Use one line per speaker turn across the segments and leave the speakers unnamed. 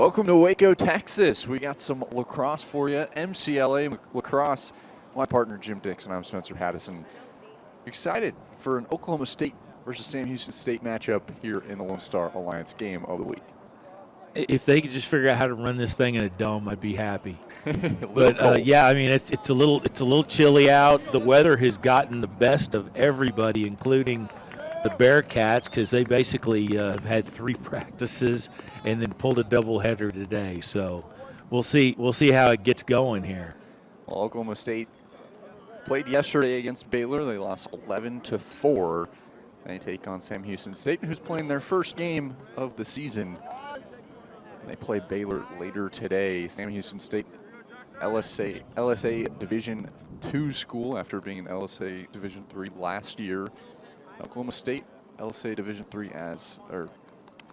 Welcome to Waco, Texas. We got some lacrosse for you. MCLA Lacrosse. My partner, Jim Dixon. I'm Spencer Haddison. Excited for an Oklahoma State versus Sam Houston State matchup here in the Lone Star Alliance game of the week.
If they could just figure out how to run this thing in a dome, I'd be happy. But yeah, I mean it's a little chilly out. The weather has gotten the best of everybody, including the Bearcats, because they basically have had 3 practices and then pulled a doubleheader today. So we'll see how it gets going here.
Well, Oklahoma State played yesterday against Baylor. They lost 11-4. They take on Sam Houston State, who's playing their first game of the season. They play Baylor later today. Sam Houston State, LSA Division II school after being an LSA Division III last year. Oklahoma State, LSA Division III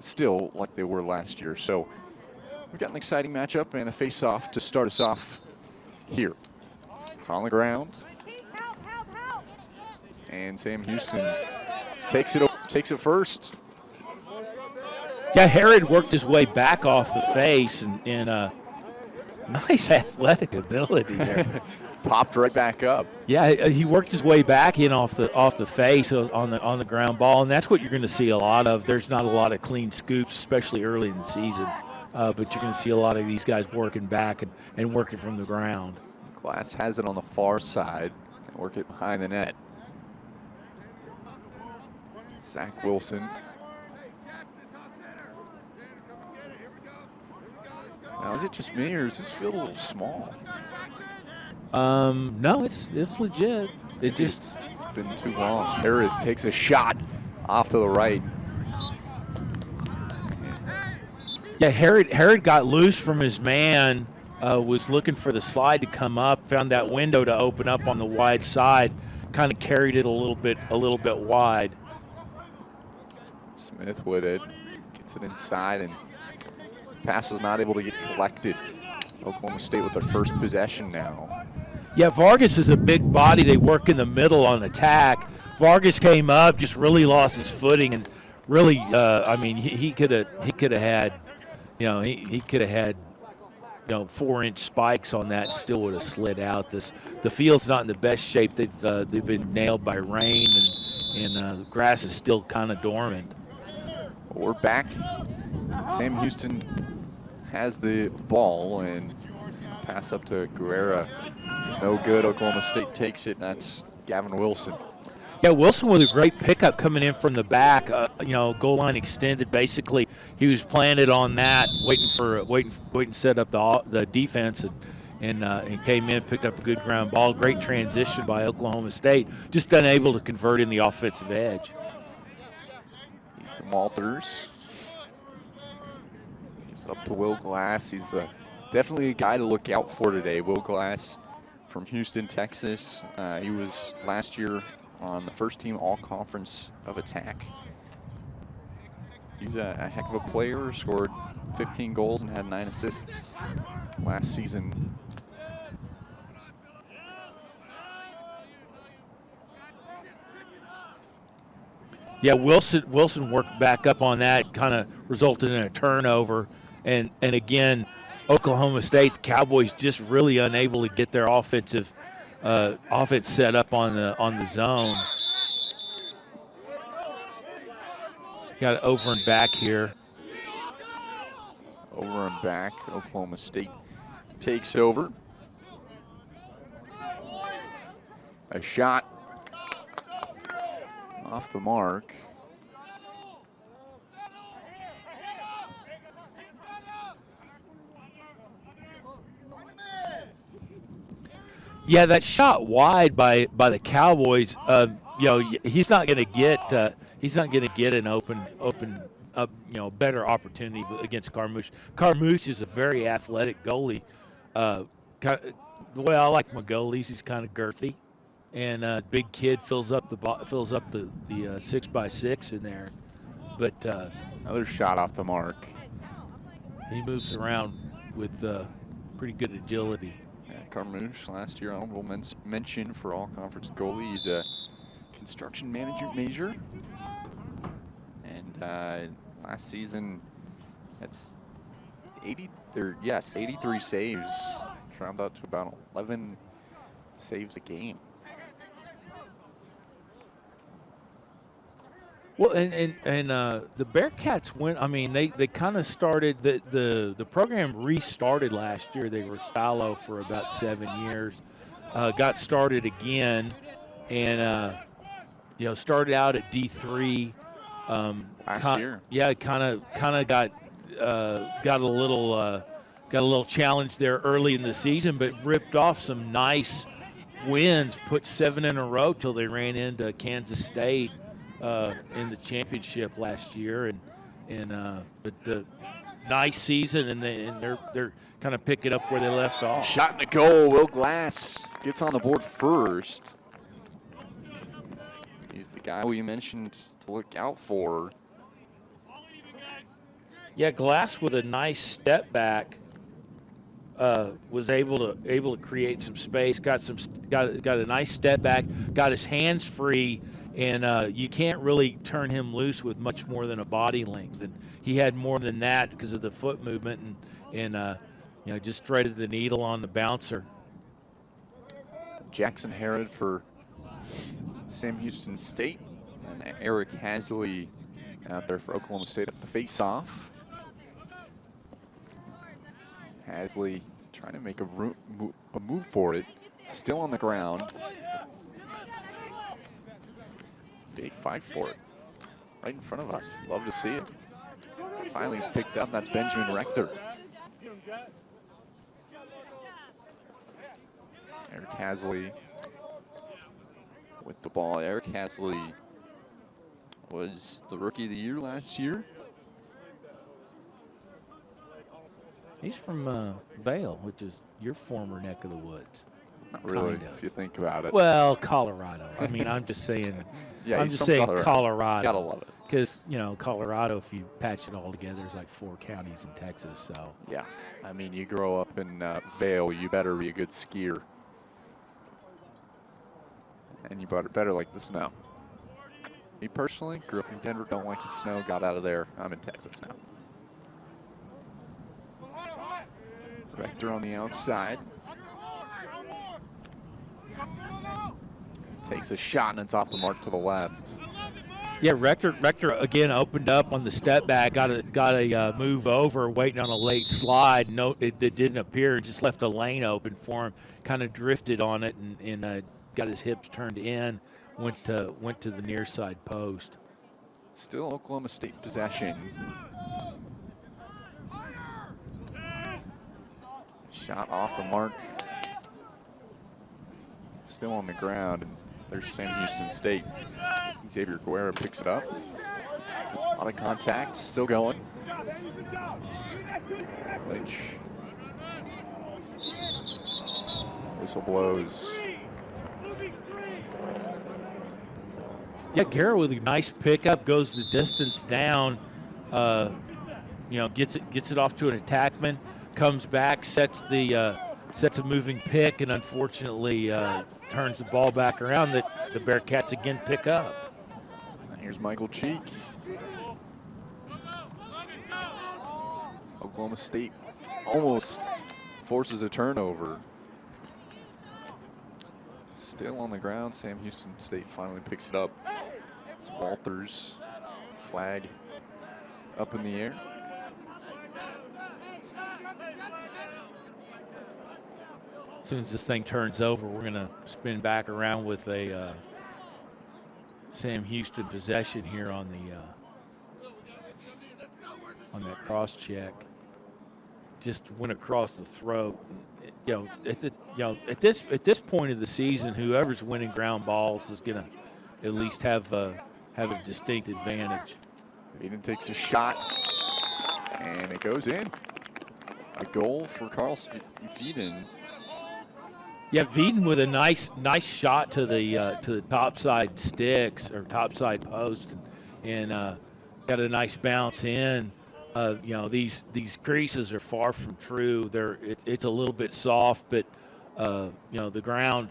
still like they were last year. So we've got an exciting matchup and a face-off to start us off here. It's on the ground. And Sam Houston takes it first.
Yeah, Herod worked his way back off the face and nice athletic ability there.
Popped right back up.
Yeah, he worked his way back in off the face on the ground ball, and that's what you're going to see a lot of. There's not a lot of clean scoops, especially early in the season, but you're going to see a lot of these guys working back and working from the ground.
Glass has it on the far side and work it behind the net. Zach Wilson. Now, is it just me, or does this feel a little small?
No, it's legit.
It's been too long. Herod takes a shot off to the right.
Yeah, Herod got loose from his man, was looking for the slide to come up, found that window to open up on the wide side, kind of carried it a little bit wide.
Smith with it, gets it inside, and pass was not able to get collected. Oklahoma State with their first possession now.
Yeah, Vargas is a big body. They work in the middle on attack. Vargas came up, just really lost his footing, and really, he could have had, he could have had, 4-inch spikes on that, and still would have slid out. The field's not in the best shape. They've been nailed by rain, and the grass is still kind of dormant.
We're back. Sam Houston has the ball and pass up to Guerra. No good. Oklahoma State takes it. That's Gavin Wilson.
Yeah, Wilson with a great pickup coming in from the back. Goal line extended. Basically, he was planted on that, waiting to set up the defense, and came in, picked up a good ground ball. Great transition by Oklahoma State. Just unable to convert in the offensive edge.
Ethan Walters. Gives it up to Will Glass. He's definitely a guy to look out for today. Will Glass from Houston, Texas. He was last year on the first team all-conference of attack. He's a heck of a player, scored 15 goals and had 9 assists last season.
Yeah, Wilson worked back up on that, kind of resulted in a turnover. And again, Oklahoma State, the Cowboys just really unable to get their offense set up on the zone. Got it over and back here.
Over and back, Oklahoma State takes over. A shot off the mark.
Yeah, that shot wide by the Cowboys. He's not going to get an open better opportunity against Carmouche. Carmouche is a very athletic goalie. The way I like my goalies, he's kind of girthy, and big kid fills up the 6x6 in there. But
another shot off the mark.
He moves around with pretty good agility.
Carmouche, last year honorable mention for all-conference goalie. He's a construction management major. And last season, 83 saves. Round out to about 11 saves a game.
Well, and the Bearcats went. I mean, they kind of started the program restarted last year. They were fallow for about 7 years, got started again, and started out at D3
Last year.
Yeah, kind of got a little challenge there early in the season, but ripped off some nice wins. Put 7 in a row till they ran into Kansas State in the championship last year, but the nice season, and they're kind of picking up where they left off.
Shot in the goal. Will Glass gets on the board first. He's the guy we mentioned to look out for.
Yeah, Glass with a nice step back was able to create some space. Got a nice step back. Got his hands free, and you can't really turn him loose with much more than a body length. And he had more than that because of the foot movement, and just threaded the needle on the bouncer.
Jackson Herod for Sam Houston State, and Eric Hasley out there for Oklahoma State at the face-off. Hasley trying to make a move for it, still on the ground. Big fight for it, right in front of us. Love to see it. Finally, it's picked up. That's Benjamin Rector. Eric Hasley with the ball. Eric Hasley was the Rookie of the Year last year.
He's from Vail, which is your former neck of the woods.
Not really, if you think about it.
Well, Colorado. I mean, I'm just saying.
Yeah,
I'm just saying Colorado.
Gotta love it.
Because Colorado, if you patch it all together, is like 4 counties in Texas. So.
Yeah, I mean, you grow up in Vail, you better be a good skier, and you better like the snow. Me personally, grew up in Denver, don't like the snow. Got out of there. I'm in Texas now. Rector on the outside. Takes a shot, and it's off the mark to the left.
Yeah, Rector again opened up on the step back, got a move over, waiting on a late slide. No, it didn't appear. Just left a lane open for him. Kind of drifted on it and got his hips turned in. Went to the near side post.
Still Oklahoma State possession. Shot off the mark. Still on the ground. And there's Sam Houston State. Xavier Guerra picks it up. A lot of contact. Still going. Lynch. Whistle blows.
Yeah, Guerra with a nice pickup, goes the distance down. Gets it off to an attackman. Comes back, sets a moving pick, and unfortunately turns the ball back around that the Bearcats again pick up.
Here's Michael Cheek. Oklahoma State almost forces a turnover. Still on the ground. Sam Houston State finally picks it up. It's Walters. Flag up in the air.
As soon as this thing turns over, we're going to spin back around with a Sam Houston possession here on that cross check. Just went across the throat. At this point of the season, whoever's winning ground balls is going to at least have a distinct advantage.
Eden takes a shot, and it goes in. A goal for Carl Veeden.
Yeah, Veeden with a nice shot to the topside sticks or topside post, and got a nice bounce in. These creases are far from true. It's a little bit soft, but the ground,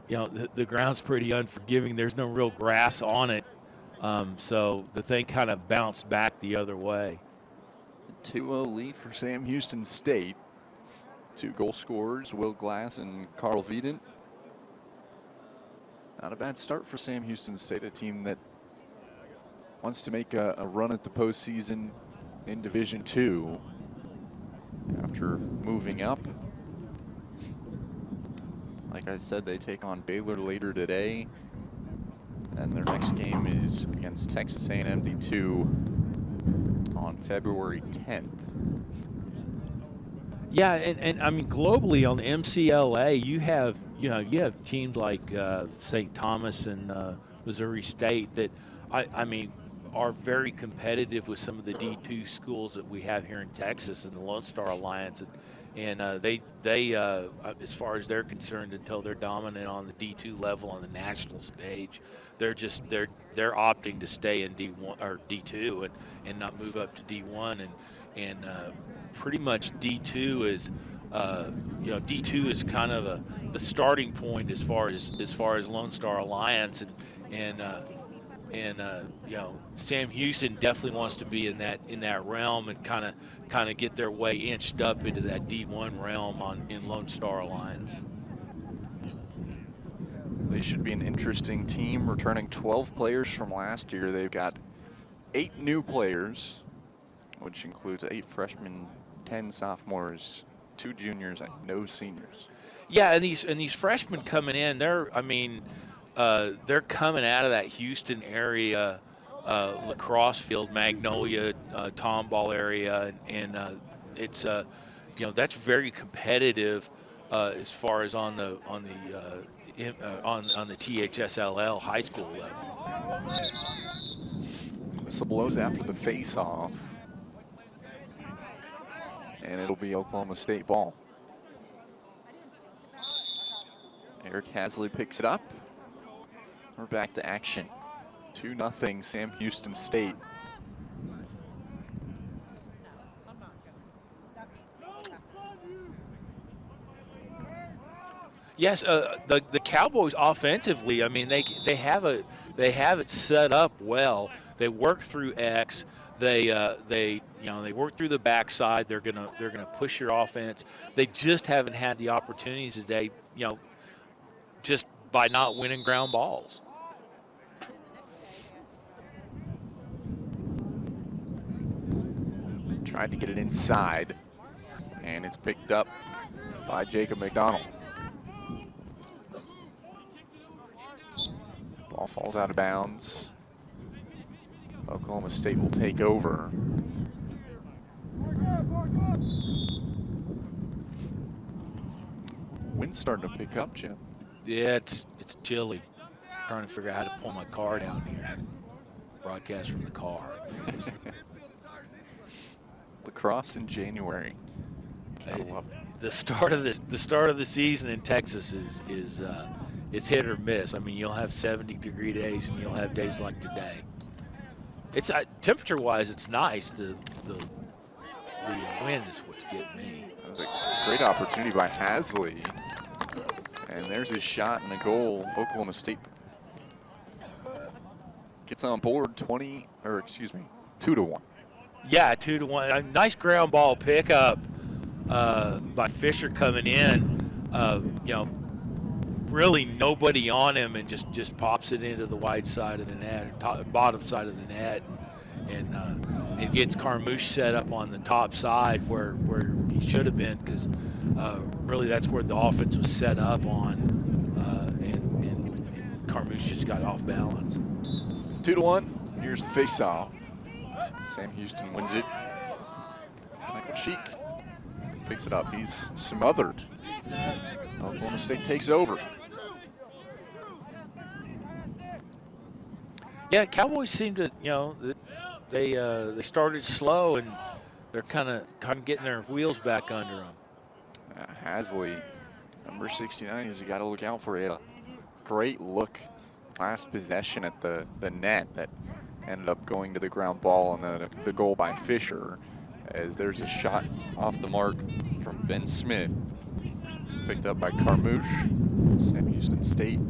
the ground's pretty unforgiving. There's no real grass on it, so the thing kind of bounced back the other way.
2-0 lead for Sam Houston State. 2 goal scorers, Will Glass and Carl Wiedent. Not a bad start for Sam Houston State, a team that wants to make a run at the postseason in Division II after moving up. Like I said, they take on Baylor later today, and their next game is against Texas A&M D2 on February 10th.
Yeah, and I mean globally on the MCLA, you have teams like St. Thomas and Missouri State that I mean are very competitive with some of the D2 schools that we have here in Texas and the Lone Star Alliance, and they as far as they're concerned, until they're dominant on the D2 level on the national stage, they're opting to stay in D1 or D2 and not move up to D1, and pretty much D2 is D2 is kind of the starting point as far as Lone Star Alliance, and Sam Houston definitely wants to be in that realm and kind of get their way inched up into that D1 realm in Lone Star Alliance.
They should be an interesting team, returning 12 players from last year. They've got 8 new players, which includes 8 freshmen, 10 sophomores, 2 juniors, and no seniors.
Yeah, and these freshmen coming in, they're coming out of that Houston area, Lacrosse field, Magnolia, Tomball area, and it's that's very competitive as far as on the THSLL high school level.
Whistle blows after the face-off, and it'll be Oklahoma State ball. Eric Hasley picks it up. We're back to action. 2-0 Sam Houston State.
Yes, the Cowboys offensively, I mean they have it set up well. They work through X. They work through the backside. They're gonna push your offense. They just haven't had the opportunities today. Just by not winning ground balls.
Tried to get it inside, and it's picked up by Jacob McDonald. Ball falls out of bounds. Oklahoma State will take over. Wind's starting to pick up, Jim.
Yeah, it's chilly. I'm trying to figure out how to pull my car down here. Broadcast from the car.
Lacrosse in January. I love it.
The start of the season in Texas is it's hit or miss. I mean, you'll have 70-degree days and you'll have days like today. It's temperature-wise, it's nice. The wind is what's getting me.
That was a great opportunity by Hasley. And there's his shot and a goal. Oklahoma State gets on board 2-1.
Yeah, 2-1. A nice ground ball pickup by Fisher coming in. Really nobody on him, and just pops it into the wide side of the net, bottom side of the net, and it gets Carmouche set up on the top side where he should have been, because really that's where the offense was set up on, and Carmouche just got off balance.
2-1. Here's the face-off. Sam Houston wins it. Michael Cheek picks it up. He's smothered. Oklahoma State takes over.
Yeah, Cowboys seem to, they started slow, and they're kind of getting their wheels back under them.
Hasley, number 69, he's got to look out for it. A great look last possession at the net that ended up going to the ground ball, and the goal by Fisher, as there's a shot off the mark from Ben Smith, picked up by Carmouche. Sam Houston State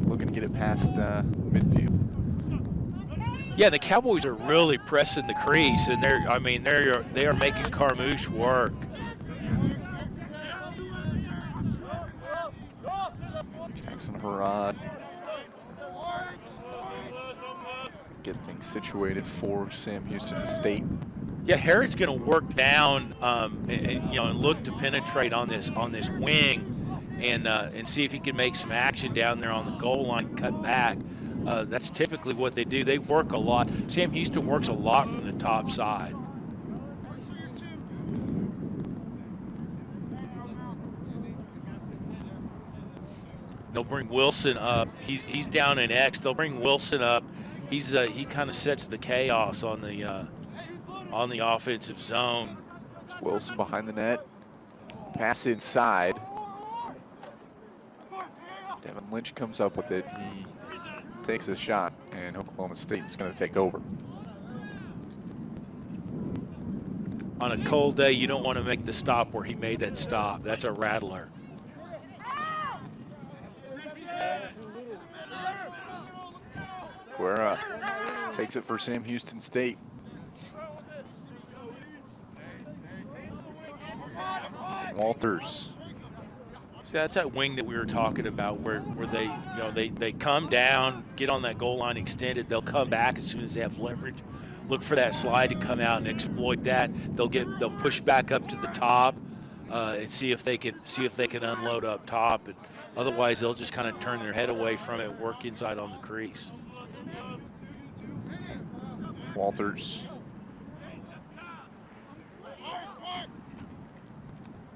looking to get it past midfield.
Yeah, the Cowboys are really pressing the crease, and they are making Carmouche work.
Jackson Harrod get things situated for Sam Houston State.
Yeah, Harrod's going to work down and look to penetrate on this wing and see if he can make some action down there on the goal line, cut back. That's typically what they do. They work a lot. Sam Houston works a lot from the top side. They'll bring Wilson up. He's down in X. They'll bring Wilson up. He kind of sets the chaos on the offensive zone.
It's Wilson behind the net. Pass inside. Devin Lynch comes up with it. He takes a shot, and Oklahoma State's going to take over.
On a cold day, you don't want to make the stop where he made that stop. That's a rattler.
Guerra takes it for Sam Houston State. Walters.
See, that's that wing that we were talking about where they come down, get on that goal line extended, they'll come back as soon as they have leverage. Look for that slide to come out and exploit that. They'll push back up to the top and see if they can unload up top, and otherwise they'll just kind of turn their head away from it, work inside on the crease.
Walters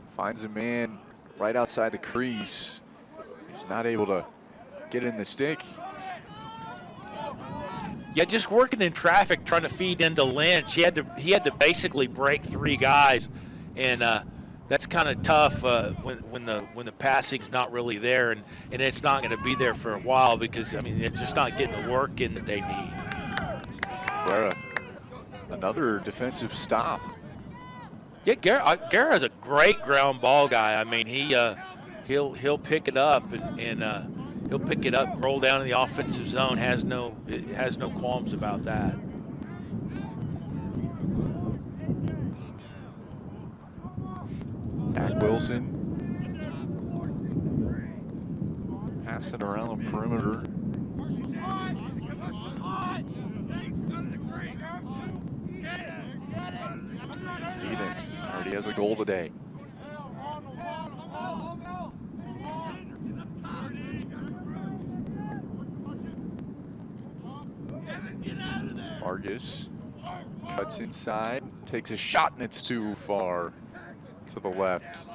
finds a man right outside the crease. He's not able to get in the stick.
Yeah, just working in traffic, trying to feed into Lynch. He had to basically break three guys, and that's kind of tough when the passing's not really there, and it's not going to be there for a while because they're just not getting the work in that they need.
Guerra, another defensive stop.
Yeah, Guerra's a great ground ball guy. He'll pick it up and he'll pick it up, roll down in the offensive zone. Has no qualms about that.
Zach Wilson. Pass it around the perimeter. Eden already has a goal today. Vargas cuts inside, takes a shot, and it's too far to the left.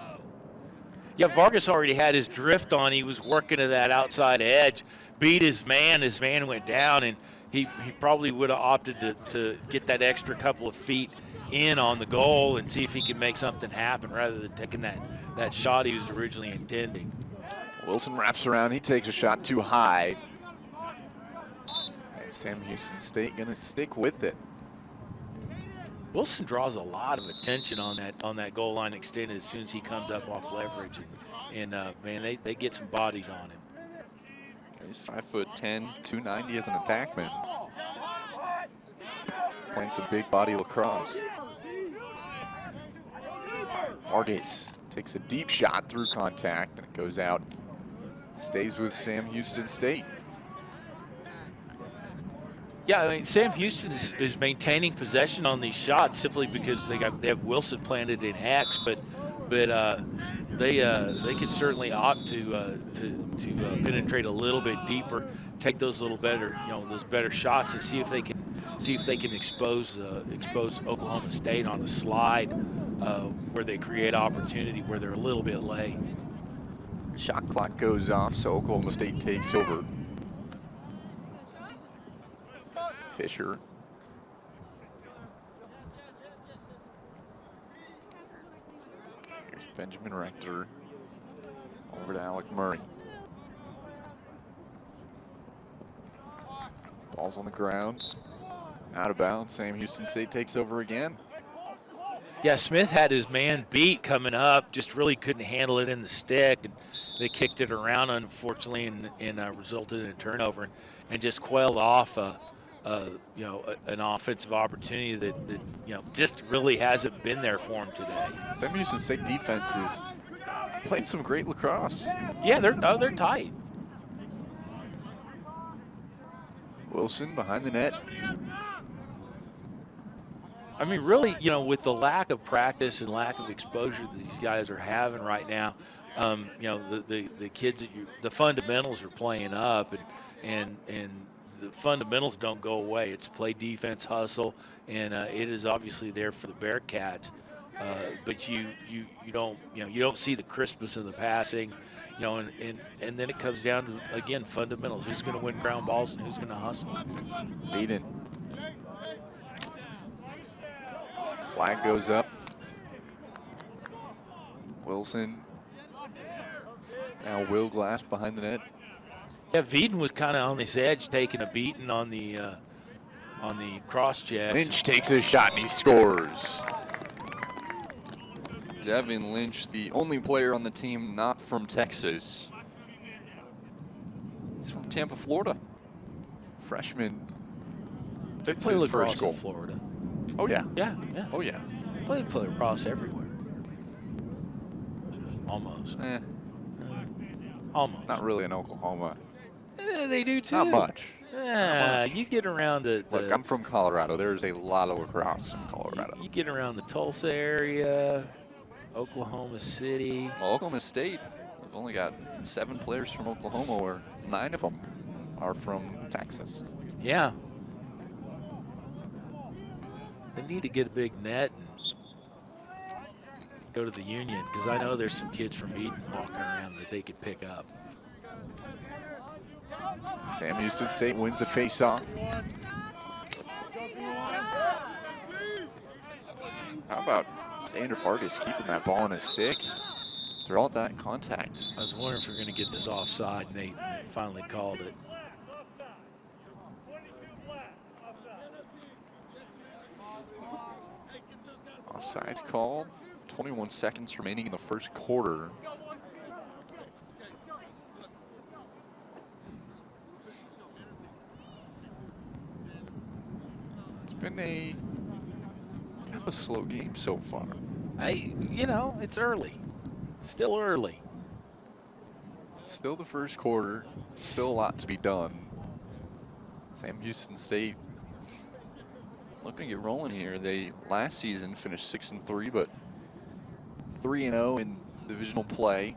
Yeah, Vargas already had his drift on. He was working to that outside edge, beat his man. His man went down, and he probably would have opted to get that extra couple of feet in on the goal and see if he could make something happen rather than taking that shot he was originally intending.
Wilson wraps around. He takes a shot too high. And Sam Houston State going to stick with it.
Wilson draws a lot of attention on that goal line extended as soon as he comes up off leverage, and man, they get some bodies on him.
He's 5'10", 290 as an attackman. Playing some big body lacrosse. Vargas takes a deep shot through contact, and it goes out. Stays with Sam Houston State.
Yeah, Sam Houston is maintaining possession on these shots simply because they have Wilson planted in X, but they can certainly opt to penetrate a little bit deeper, take those little better those better shots, and see if they can expose Oklahoma State on a slide where they create opportunity where they're a little bit late.
Shot clock goes off, so Oklahoma State takes over. Fisher. Here's Benjamin Rector. Over to Alec Murray. Ball's on the ground. Out of bounds. Sam Houston State takes over again.
Yeah, Smith had his man beat coming up, just really couldn't handle it in the stick, and they kicked it around, unfortunately, and resulted in a turnover and just quailed off an offensive opportunity that just really hasn't been there for him today.
Sam Houston State defense is playing some great lacrosse.
Yeah, they're tight.
Wilson behind the net.
I mean, really, with the lack of practice and lack of exposure that these guys are having right now, the kids the fundamentals are playing up, and the fundamentals don't go away. It's play, defense, hustle, and it is obviously there for the Bearcats. But you don't see the crispness of the passing, and then it comes down to, again, fundamentals. Who's going to win ground balls and who's going to hustle?
Aiden. Flag goes up. Wilson. Now Will Glass behind the net.
Yeah, Veeden was kind of on this edge, taking a beating on the cross checks.
Lynch takes a shot and he scores. Devin Lynch, the only player on the team not from Texas. He's from Tampa, Florida. Freshman.
They play
his
lacrosse
first goal.
in Florida.
Oh, yeah.
Yeah.
Oh, yeah.
Well, they play lacrosse everywhere. Almost. Almost.
Not really in Oklahoma.
They do too.
Not much.
You get around the
Look, I'm from Colorado. There's a lot of lacrosse in Colorado.
You get around the Tulsa area, Oklahoma City.
Well, Oklahoma State, they've only got 7 players from Oklahoma, where 9 of them are from Texas.
Yeah. They need to get a big net and go to the Union, because I know there's some kids from Eden walking around that they could pick up.
Sam Houston State wins the face-off. How about Xander Vargas keeping that ball on his stick through all that contact?
I was wondering if we are going to get this offside, and they finally called it.
Offside's called. 21 seconds remaining in the first quarter. It's been a kind of a slow game so far.
It's early. Still early.
Still the first quarter. Still a lot to be done. Sam Houston State looking to get rolling here. They last season finished 6-3, but 3-0 in divisional play,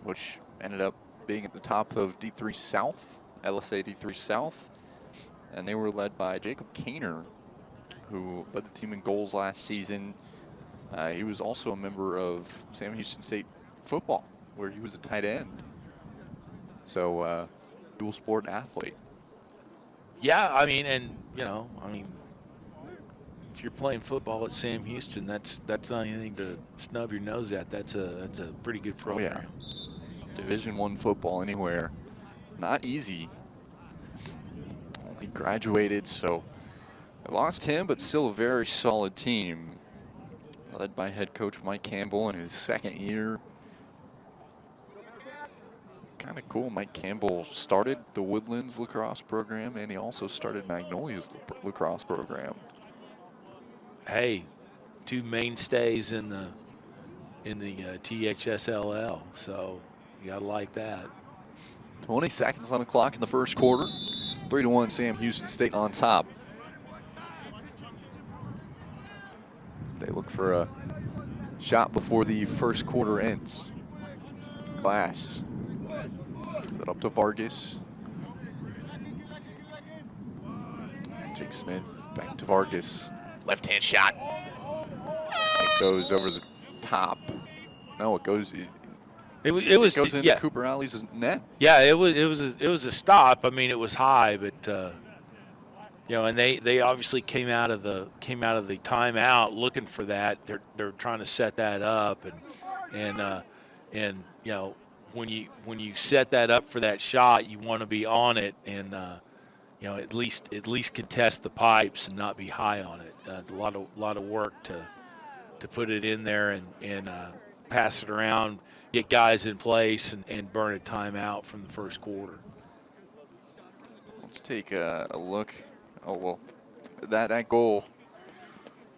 which ended up being at the top of D3 South, LSA D3 South, and they were led by Jacob Kaner, who led the team in goals last season. He was also a member of Sam Houston State football, where he was a tight end. So, dual sport athlete.
Yeah, if you're playing football at Sam Houston, that's not anything to snub your nose at. That's a pretty good program.
Oh, yeah. Division I football anywhere, not easy. Only graduated, so they lost him, but still a very solid team, led by head coach Mike Campbell in his second year. Kind of cool. Mike Campbell started the Woodlands lacrosse program, and he also started Magnolia's lacrosse program.
Hey, 2 mainstays in the THSLL, so you gotta like that.
20 seconds on the clock in the first quarter. 3-1 Sam Houston State on top. They look for a shot before the first quarter ends. Glass. Gives it up to Vargas. Jake Smith back to Vargas. Left-hand shot. It goes over the top. No, it goes.
It
goes into Cooper Alley's net.
Yeah, it was a stop. I mean, it was high, but and they obviously came out of the timeout looking for that. They're trying to set that up, and when you set that up for that shot, you want to be on it and at least contest the pipes and not be high on it. A lot of work to put it in there and pass it around, get guys in place, and burn a timeout from the first quarter.
Let's take a look. Oh, well, that goal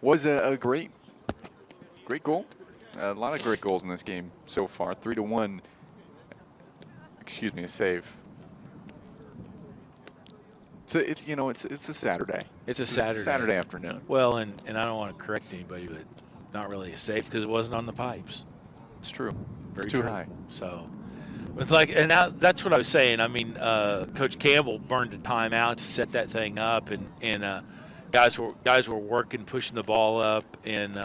was a great goal. A lot of great goals in this game so far. 3-1. Excuse me, a save. It's a Saturday.
It's a Saturday
afternoon.
Well, and I don't want to correct anybody, but not really a safe because it wasn't on the pipes.
It's true.
Very
it's too
true.
high.
So it's like, and now that's what I was saying. I mean, Coach Campbell burned a timeout to set that thing up, and guys were working, pushing the ball up, and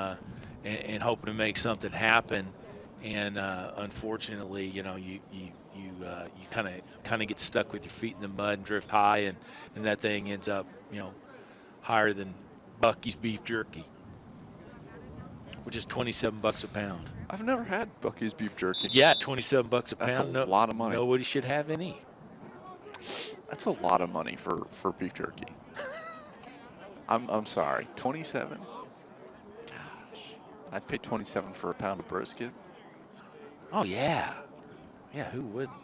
hoping to make something happen. And unfortunately, you kind of get stuck with your feet in the mud and drift high, and that thing ends up higher than Bucky's beef jerky, which is $27 a pound.
I've never had Bucky's beef jerky.
Yeah, $27 a pound.
That's a lot of money.
Nobody should have any.
That's a lot of money for beef jerky. I'm sorry, 27. Gosh, I'd pay 27 for a pound of brisket.
Oh yeah, who wouldn't?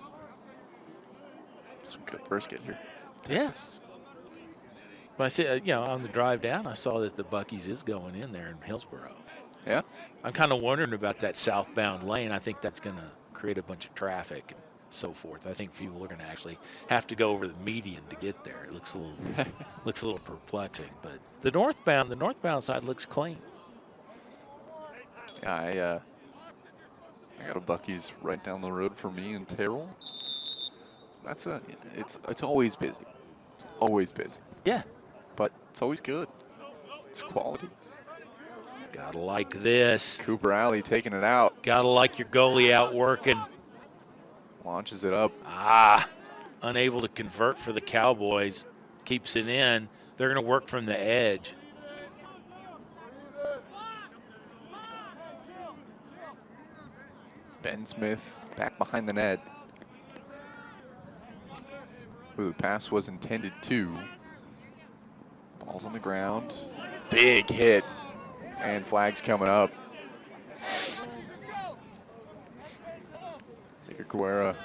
Some good brisket here.
Yeah. But I said, on the drive down, I saw that the Buc-ee's is going in there in Hillsboro.
Yeah.
I'm kind of wondering about that southbound lane. I think that's going to create a bunch of traffic and so forth. I think people are going to actually have to go over the median to get there. It looks a little perplexing, but the northbound side looks clean.
Yeah, I got a Buc-ee's right down the road for me in Terrell. It's always busy. It's always busy.
Yeah.
But it's always good. It's quality.
Gotta like this.
Cooper Alley taking it out.
Gotta like your goalie out working.
Launches it up.
Unable to convert for the Cowboys. Keeps it in. They're going to work from the edge.
Ben Smith back behind the net. Who the pass was intended to. Ball's on the ground. Big hit. And flags coming up. Xavier Guerra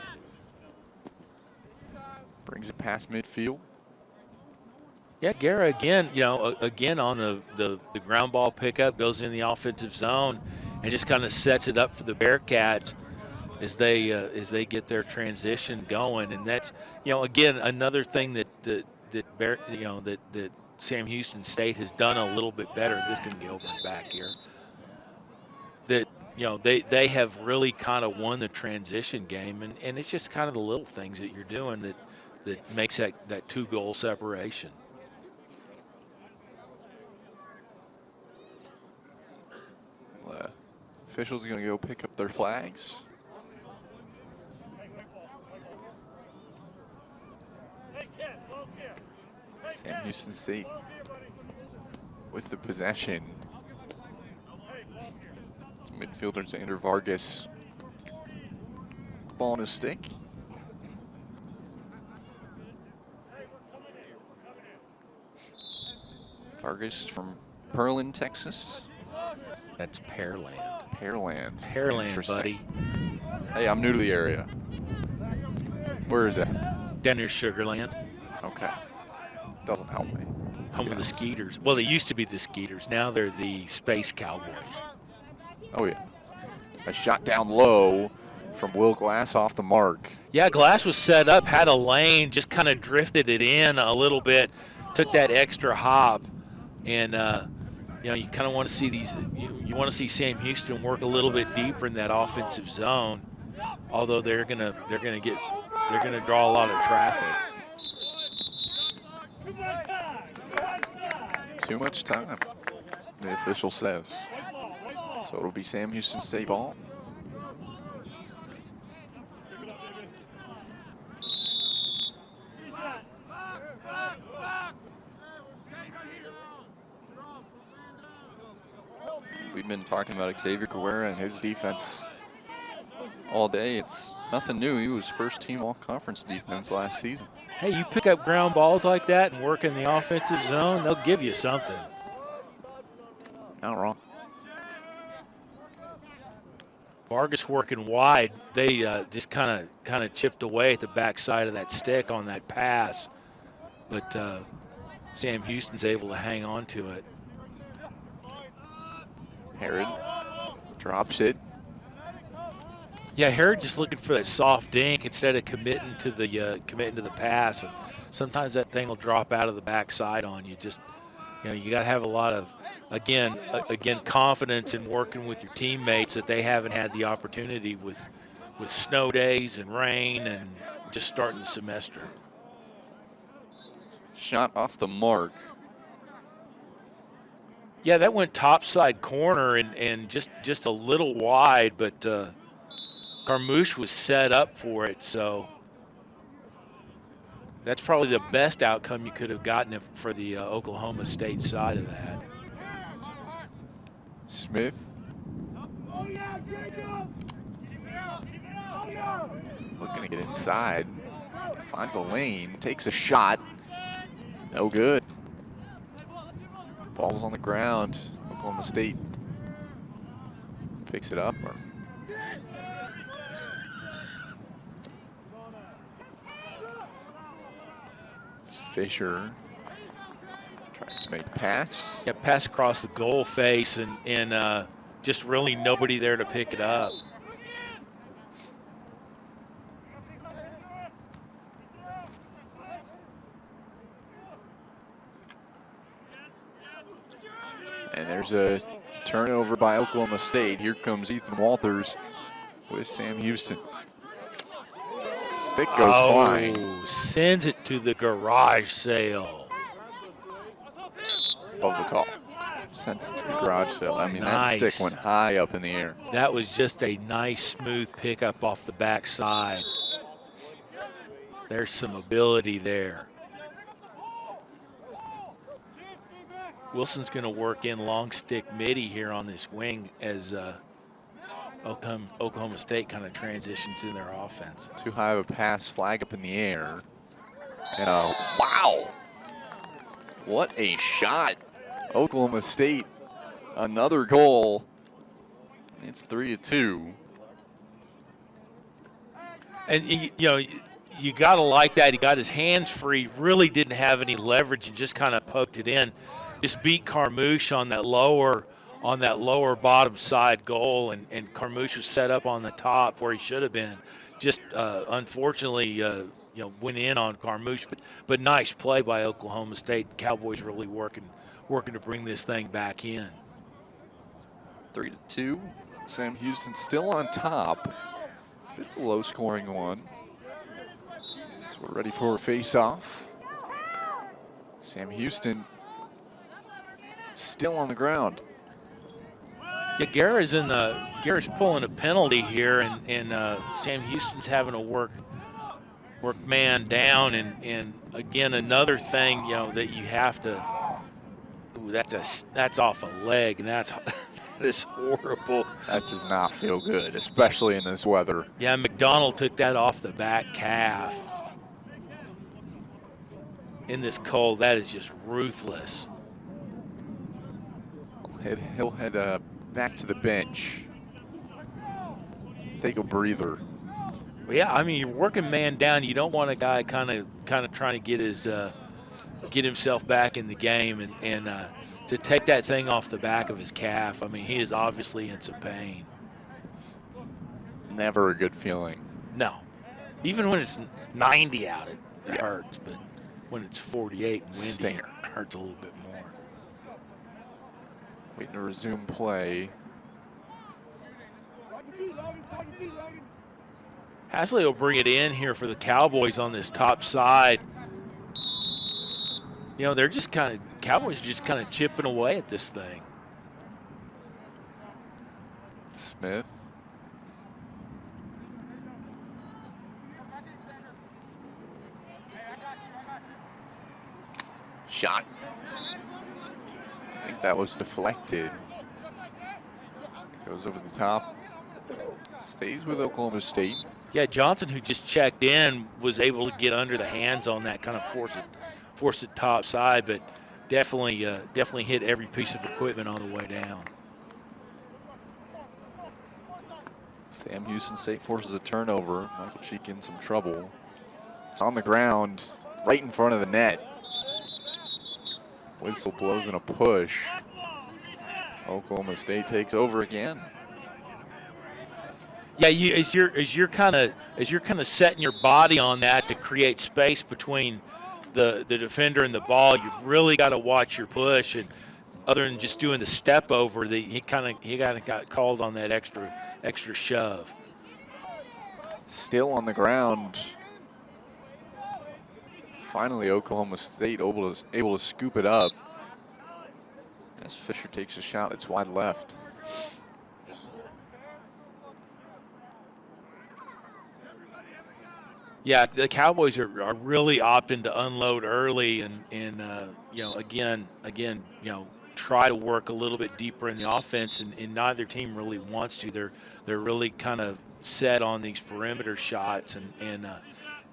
brings it past midfield.
Yeah, Guerra again, again on the ground ball pickup, goes in the offensive zone and just kind of sets it up for the Bearcats as they get their transition going. And that's, again, another thing that Sam Houston State has done a little bit better. This can be over and back here. That they have really kind of won the transition game, and it's just kind of the little things that you're doing that makes that 2-goal separation.
Officials are going to go pick up their flags. Sam Houston State with the possession. Midfielder Xander Vargas. Ball on his stick. Vargas from Pearland, Texas.
That's Pearland.
Pearland,
buddy.
Hey, I'm new to the area. Where is that?
Down near Sugarland.
Okay. Doesn't help me.
Home of the Skeeters. Well, they used to be the Skeeters. Now they're the Space Cowboys.
Oh, yeah. A shot down low from Will Glass off the mark.
Yeah, Glass was set up, had a lane, just kind of drifted it in a little bit, took that extra hop, and you kind of want to see these. You want to see Sam Houston work a little bit deeper in that offensive zone, although they're gonna draw a lot of traffic.
Too much time, the official says. So it'll be Sam Houston State ball. We've been talking about Xavier Guerra and his defense all day. It's nothing new. He was first team all-conference defense last season.
Hey, you pick up ground balls like that and work in the offensive zone, they'll give you something.
Not wrong.
Vargas working wide. They just kind of chipped away at the backside of that stick on that pass. but Sam Houston's able to hang on to it.
Herod drops it.
Yeah, Herod just looking for that soft dink instead of committing to the pass. And sometimes that thing will drop out of the backside on you. Just, you got to have a lot of, again, confidence in working with your teammates that they haven't had the opportunity with snow days and rain and just starting the semester.
Shot off the mark.
Yeah, that went topside corner and just a little wide, but Carmouche was set up for it, so that's probably the best outcome you could have gotten for the Oklahoma State side of that.
Smith. Looking to get inside. Finds a lane, takes a shot. No good. Ball's on the ground. Oklahoma State picks it up. It's Fisher. Tries to make a pass.
Yeah, pass across the goal face and just really nobody there to pick it up.
And there's a turnover by Oklahoma State. Here comes Ethan Walters with Sam Houston. Stick goes flying.
Sends it to the garage sale.
Above the call. Sends it to the garage sale. I mean,
Nice.
That stick went high up in the air.
That was just a nice, smooth pickup off the backside. There's some ability there. Wilson's going to work in long stick midi here on this wing as Oklahoma State kind of transitions in their offense.
Too high of a pass, flag up in the air. And wow! What a shot. Oklahoma State, another goal. It's 3-2.
And, you got to like that. He got his hands free, really didn't have any leverage and just kind of poked it in. Just beat Carmouche on that lower bottom side goal, and Carmouche was set up on the top where he should have been. Just unfortunately, went in on Carmouche, but nice play by Oklahoma State. The Cowboys really working to bring this thing back in.
3-2. Sam Houston still on top. Bit of a low-scoring one. So we're ready for a face-off. Sam Houston still on the ground.
Yeah, Guerra's pulling a penalty here, and Sam Houston's having to work man down, and again another thing that you have to. Ooh, that's off a leg, and that is horrible.
That does not feel good, especially in this weather.
Yeah, McDonald took that off the back calf. In this cold, that is just ruthless.
He'll head back to the bench. Take a breather.
Well, yeah, I mean, you're working man down. You don't want a guy kind of trying to get himself back in the game and to take that thing off the back of his calf. I mean, he is obviously in some pain.
Never a good feeling.
No, even when it's 90 out, it hurts. But when it's 48 and windy, it hurts a little bit more.
Waiting to resume play.
Hasley will bring it in here for the Cowboys on this top side. They're just Cowboys are just kind of chipping away at this thing.
Smith. Shot. I think that was deflected. Goes over the top. Stays with Oklahoma State.
Yeah, Johnson, who just checked in, was able to get under the hands on that, kind of force it top side, but definitely hit every piece of equipment on the way down.
Sam Houston State forces a turnover. Michael Cheek in some trouble. It's on the ground, right in front of the net. Whistle blows in a push. Oklahoma State takes over again.
Yeah, as you're kind of setting your body on that to create space between the defender and the ball, you really got to watch your push. And other than just doing the step over, he kind of got called on that extra shove.
Still on the ground. Finally, Oklahoma State able to scoop it up. As Fisher takes a shot that's wide left.
Yeah, the Cowboys are really opting to unload early and again try to work a little bit deeper in the offense, and neither team really wants to. They're really kind of set on these perimeter shots and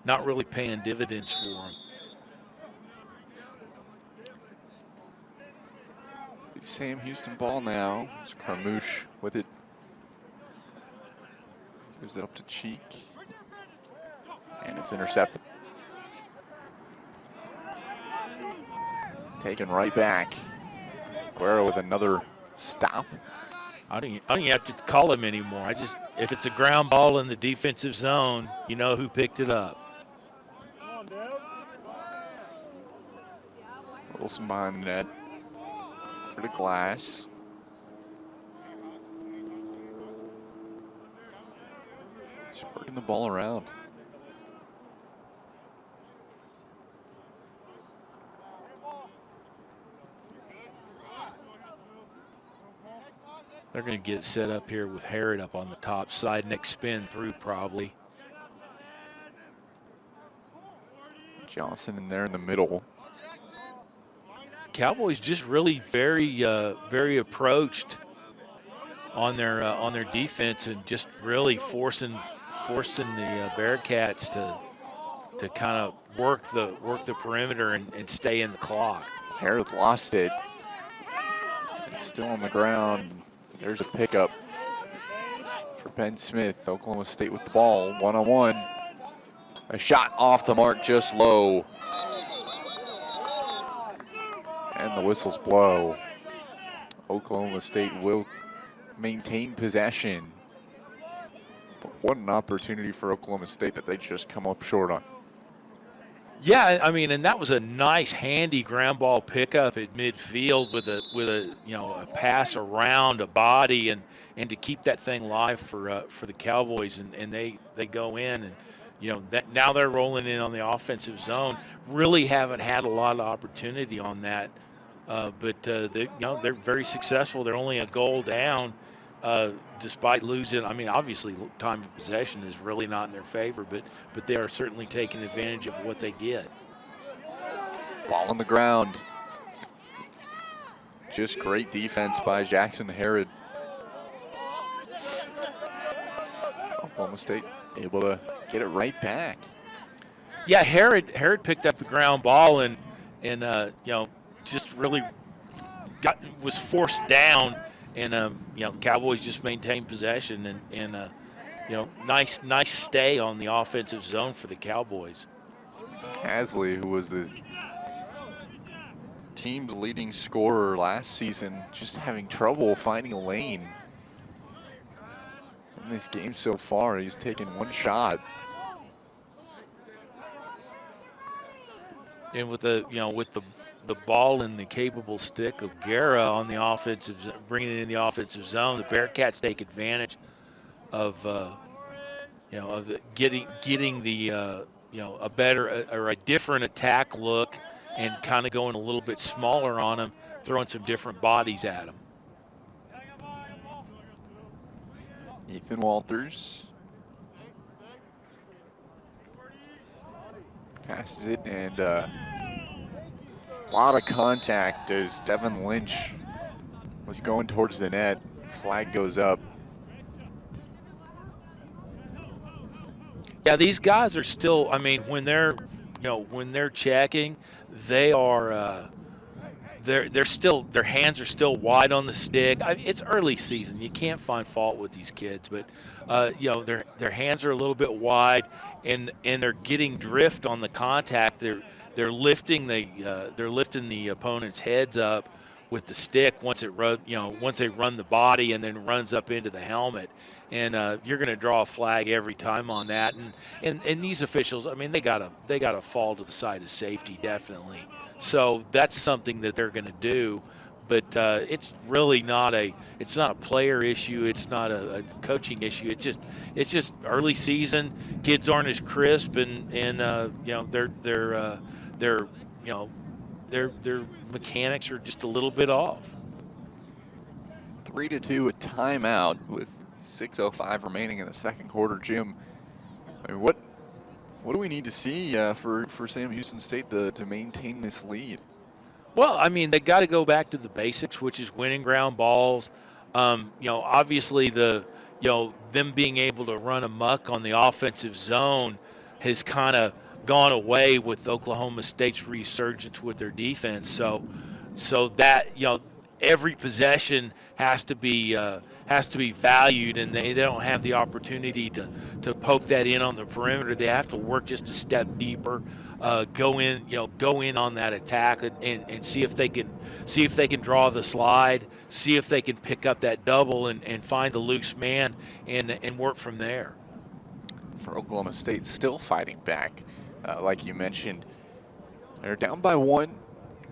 not really paying dividends for them.
Sam Houston ball now. It's Carmouche with it. Gives it up to Cheek. And it's intercepted. Taken right back. Guerra with another stop.
I don't even have to call him anymore. If it's a ground ball in the defensive zone, you know who picked it up.
Wilson behind the net for the glass. Just working the ball around.
They're going to get set up here with Harrod up on the top side, next spin through probably.
Johnson in there in the middle.
Cowboys just really very approached on their defense and just really forcing the Bearcats to kind of work the perimeter and stay in the clock.
Harrod lost it. It's still on the ground. There's a pickup for Ben Smith. Oklahoma State with the ball, one-on-one. A shot off the mark, just low. And the whistles blow. Oklahoma State will maintain possession. But what an opportunity for Oklahoma State that they just come up short on.
Yeah, I mean, and that was a nice, handy ground ball pickup at midfield with a pass around a body and to keep that thing live for the Cowboys, and they go in and that now they're rolling in on the offensive zone. Really haven't had a lot of opportunity on that, but they're very successful. They're only a goal down. Despite losing, I mean, obviously time of possession is really not in their favor, but they are certainly taking advantage of what they get.
Ball on the ground. Just great defense by Jackson Harrod. Oklahoma State able to get it right back.
Yeah, Harrod picked up the ground ball and just really was forced down. And the Cowboys just maintained possession and nice stay on the offensive zone for the Cowboys.
Hasley, who was the team's leading scorer last season, just having trouble finding a lane in this game so far. He's taken one shot.
And with the ball in the capable stick of Guerra on the offensive, bringing it in the offensive zone, the Bearcats take advantage of getting the a better or a different attack look and kind of going a little bit smaller on them, throwing some different bodies at them.
Ethan Walters passes it and. A lot of contact as Devin Lynch was going towards the net. Flag goes up.
Yeah, these guys are still, I mean, when they're checking, they are their hands are still wide on the stick. It's early season. You can't find fault with these kids, but their hands are a little bit wide, and they're getting drift on the contact. They're lifting the opponent's heads up with the stick once they run the body and then runs up into the helmet. And you're going to draw a flag every time on that. And these officials, I mean, they gotta fall to the side of safety definitely. So that's something that they're going to do. But it's really not a player issue. It's not a coaching issue. It's just early season. Kids aren't as crisp, and their mechanics are just a little bit off.
3-2, a timeout with 6:05 remaining in the second quarter. Jim, I mean, what do we need to see for Sam Houston State to maintain this lead?
Well, I mean, they got to go back to the basics, which is winning ground balls. Obviously them being able to run amok on the offensive zone has kind of gone away with Oklahoma State's resurgence with their defense. So that every possession has to be valued, and they don't have the opportunity to poke that in on the perimeter. They have to work just a step deeper, go in on that attack and see if they can draw the slide, see if they can pick up that double and find the loose man and work from there.
For Oklahoma State, still fighting back, like you mentioned, they're down by one.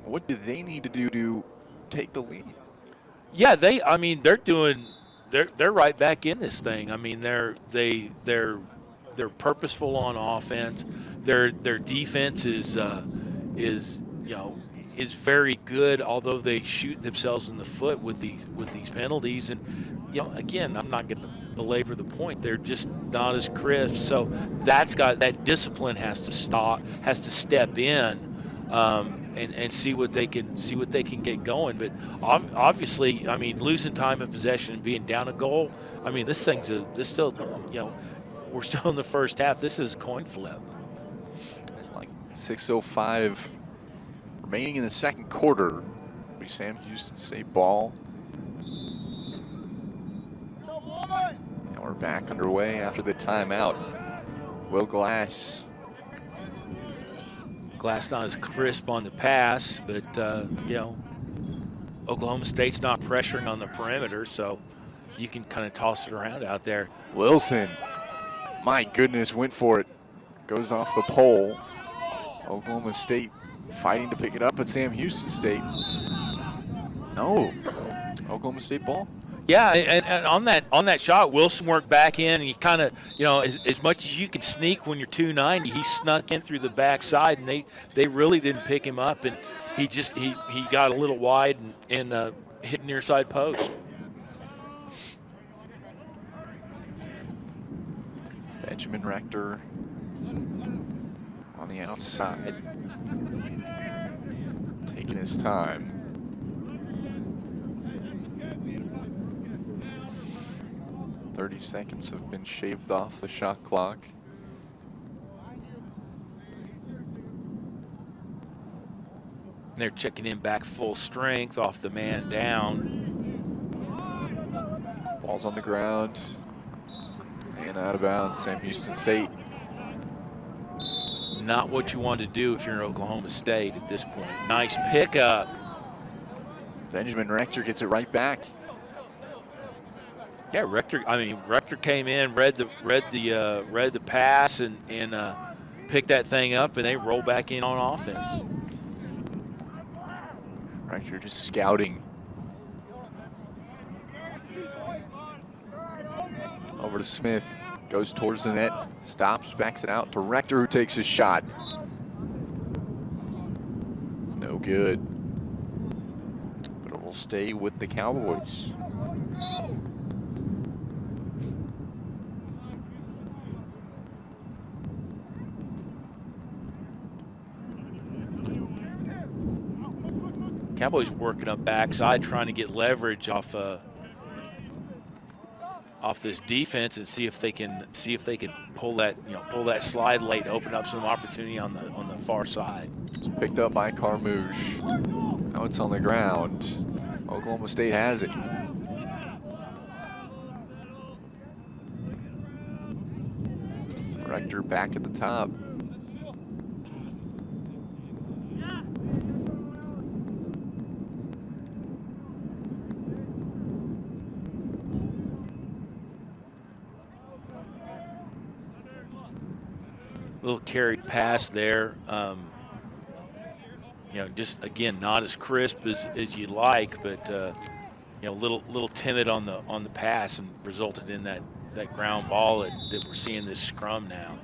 What do they need to do to take the lead?
Yeah, they're right back in this thing. I mean, they're purposeful on offense. Their defense is very good, although they shoot themselves in the foot with these penalties. And again, I'm not going to belabor the point. They're just not as crisp. So that discipline has to step in. And see what they can get going. But obviously, I mean, losing time of possession and being down a goal, I mean, we're still in the first half. This is a coin flip.
Like 6:05 remaining in the second quarter. It'll be Sam Houston State ball. And we're back underway after the timeout. Will Glass
not as crisp on the pass, but Oklahoma State's not pressuring on the perimeter, so you can kind of toss it around out there.
Wilson, my goodness, went for it. Goes off the pole. Oklahoma State fighting to pick it up, but Sam Houston State, no. Oklahoma State ball.
Yeah, and on that shot, Wilson worked back in, and he kind of, as much as you can sneak when you're 290, he snuck in through the backside, and they really didn't pick him up, and he got a little wide and hit near side post.
Benjamin Rector on the outside, taking his time. 30 seconds have been shaved off the shot clock.
They're checking in back full strength off the man down.
Ball's on the ground and out of bounds. Sam Houston State.
Not what you want to do if you're in Oklahoma State at this point. Nice pickup.
Benjamin Rector gets it right back.
Yeah, Rector came in, read the pass, and picked that thing up, and they roll back in on offense.
Rector just scouting. Over to Smith, goes towards the net, stops, backs it out to Rector, who takes his shot. No good. But it will stay with the Cowboys.
Cowboys working up backside, trying to get leverage off this defense and see if they can pull that slide late, open up some opportunity on the far side.
It's picked up by Carmouche. Now it's on the ground. Oklahoma State has it. Rector back at the top.
Little carried pass there. Just again, not as crisp as you'd like, but little timid on the pass, and resulted in that ground ball that we're seeing this scrum now.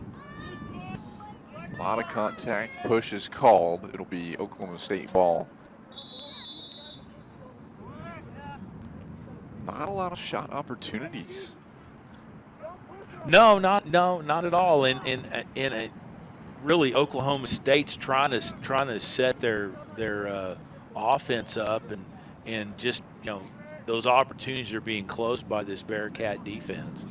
A lot of contact. Push is called. It'll be Oklahoma State ball. Not a lot of shot opportunities.
No, not at all. And really, Oklahoma State's trying to set their offense up, and just those opportunities are being closed by this Bearcat defense.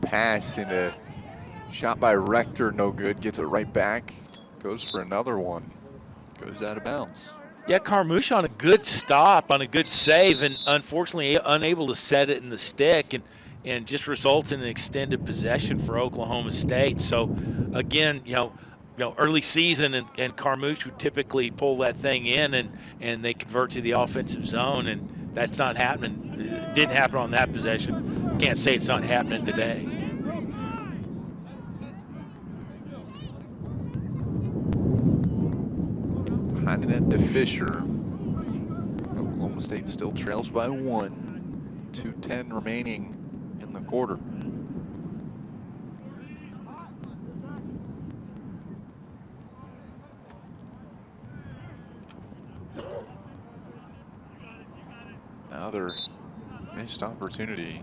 Pass into shot by Rector, no good. Gets it right back. Goes for another one. Goes out of bounds.
Yeah, Carmouche on a good stop, on a good save, and unfortunately unable to set it in the stick, and just results in an extended possession for Oklahoma State. So again, early season, and Carmouche would typically pull that thing in, and they convert to the offensive zone, and that's not happening. It didn't happen on that possession. Can't say it's not happening today.
Handing it to Fisher. Oklahoma State still trails by 1. 2:10 remaining in the quarter. Another missed opportunity.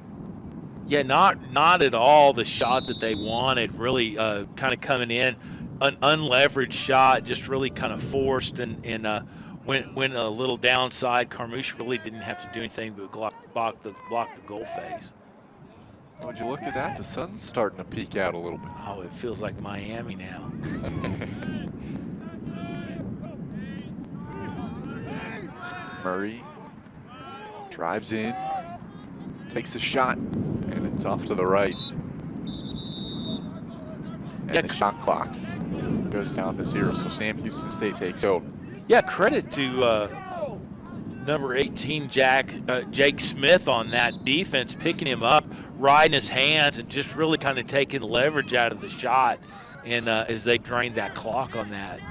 Yeah, not at all the shot that they wanted. Really kind of coming in, an unleveraged shot, just really kind of forced, and went a little downside. Carmouche really didn't have to do anything but block the goal face.
Would you look at that? The sun's starting to peek out a little bit.
Oh, it feels like Miami now.
Murray drives in, takes a shot, and it's off to the right. And the shot clock goes down to 0, so Sam Houston State takes over.
Yeah, credit to number 18, Jake Smith on that defense, picking him up, riding his hands, and just really kind of taking leverage out of the shot. And as they drained that clock on that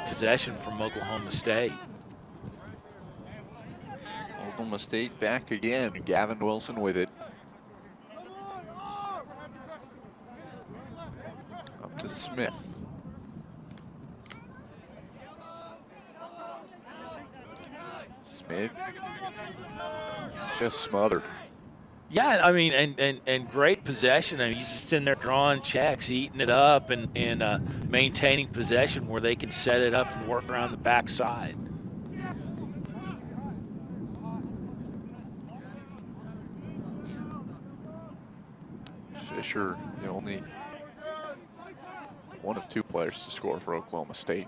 possession from Oklahoma State.
Oklahoma State back again. Gavin Wilson with it. Up to Smith. Smith just smothered.
Yeah, I mean, and great possession. I mean, he's just in there drawing checks, eating it up, and maintaining possession where they can set it up and work around the backside.
Fisher, only one of 2 players to score for Oklahoma State.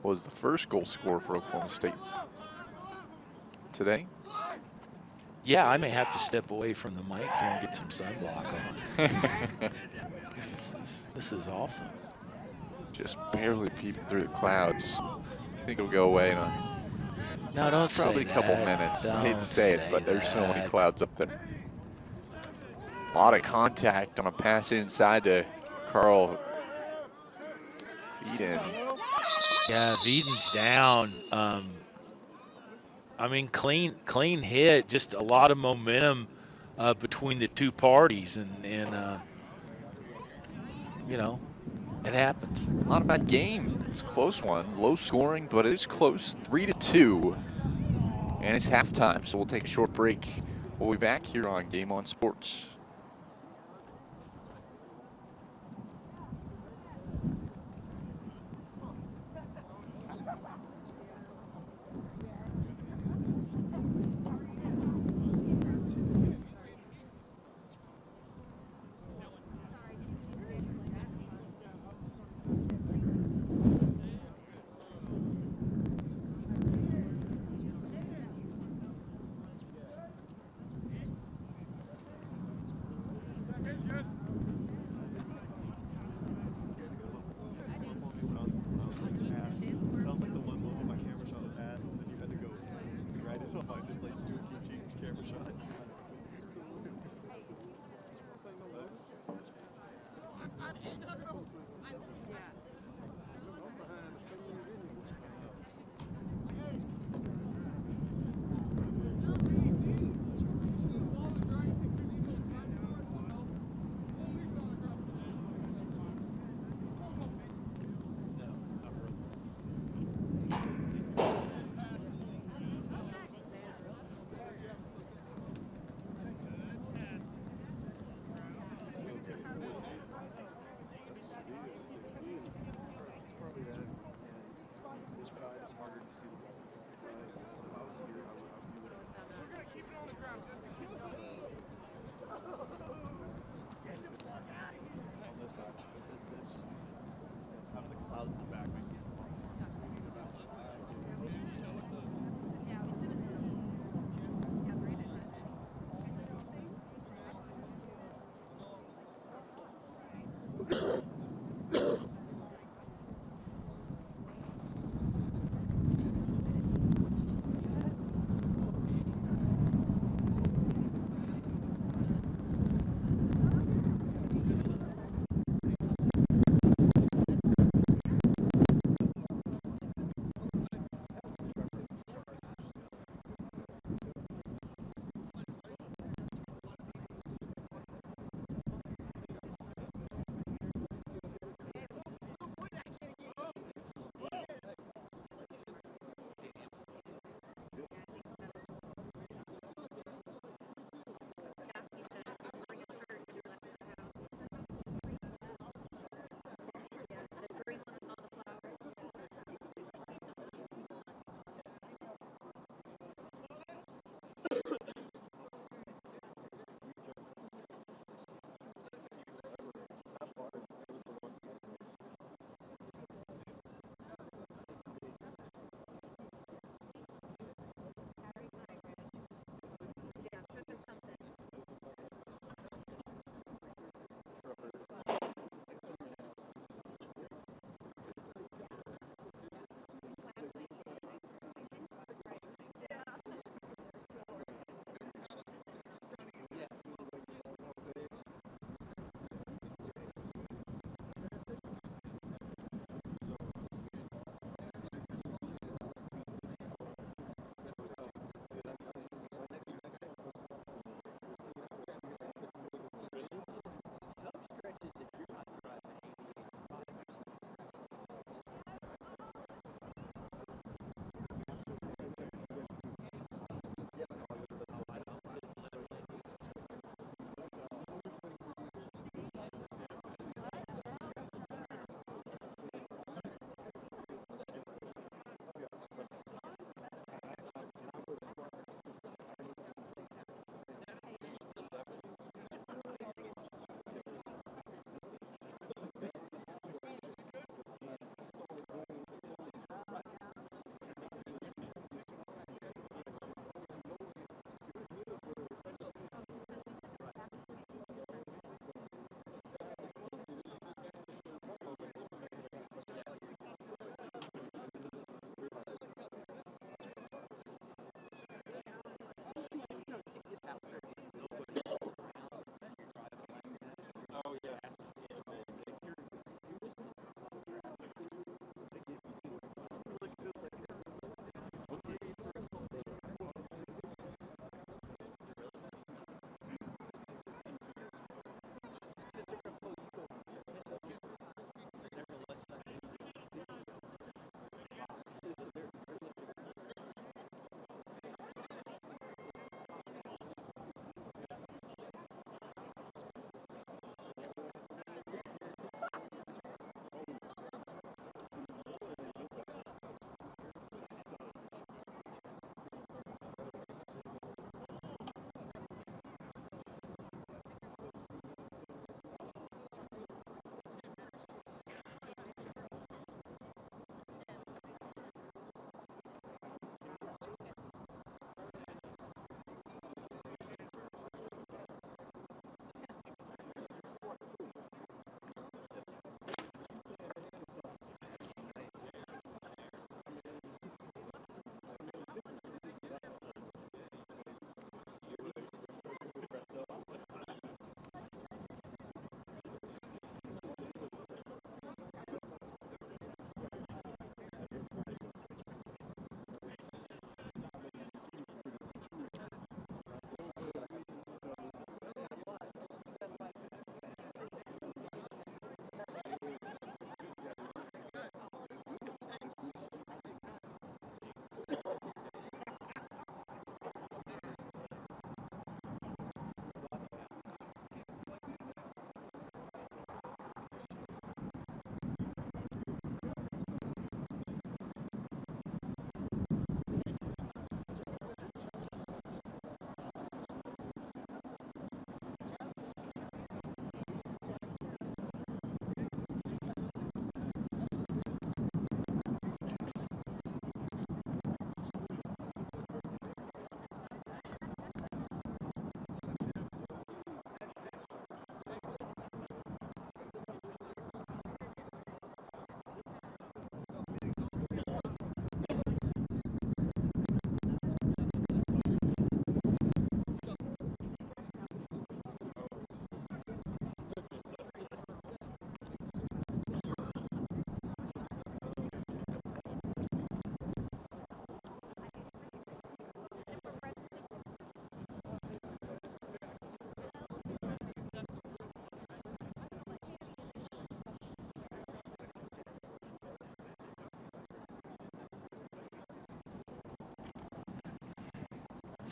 Was the first goal scorer for Oklahoma State today.
Yeah, I may have to step away from the mic here and get some sunblock on. This is awesome.
Just barely peeping through the clouds. I think it'll go away in
no, don't say
probably a couple minutes. I hate to say it, but there's so many clouds up there. A lot of contact on a pass inside to Carl Veeden.
Yeah, Veeden's down. I mean, clean hit, just a lot of momentum between the two parties, and it happens.
Not a bad game. It's a close one, low scoring, but it is close, 3-2, and it's halftime. So we'll take a short break. We'll be back here on Game On Sports.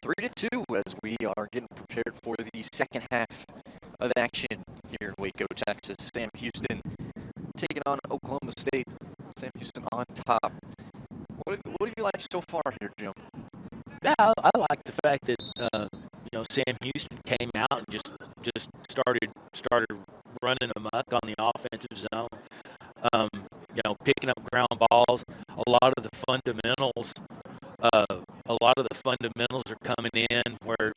3-2 as we are getting prepared for the second half of action here in Waco, Texas. Sam Houston taking on Oklahoma State. Sam Houston on top. What have you liked so far here, Jim?
Yeah, I like the fact that Sam Houston came out and just started running amok on the offensive zone. Picking up ground balls. A lot of the fundamentals are coming in where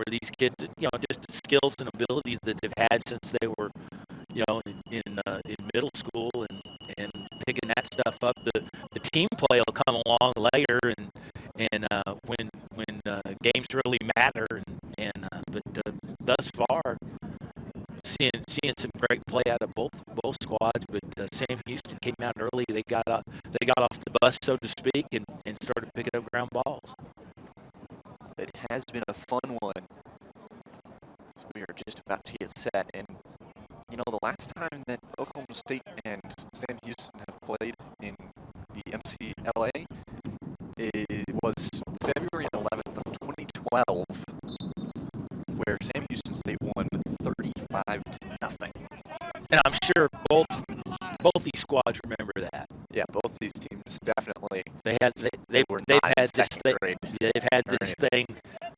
these kids, just the skills and abilities that they've had since they were, in middle school and picking that stuff up. The team play will come along later and when games really matter but thus far seeing some great play out of both squads. But Sam Houston came out early. They got off the bus, so to speak, and started picking up ground balls.
It has been a fun one. So we are just about to get set. And, the last time that Oklahoma State and Sam Houston have played in the MCLA, it was February 11th of 2012, where Sam Houston State won 35-0.
And I'm sure both these squads remember that.
Yeah, both these teams definitely.
They've had this thing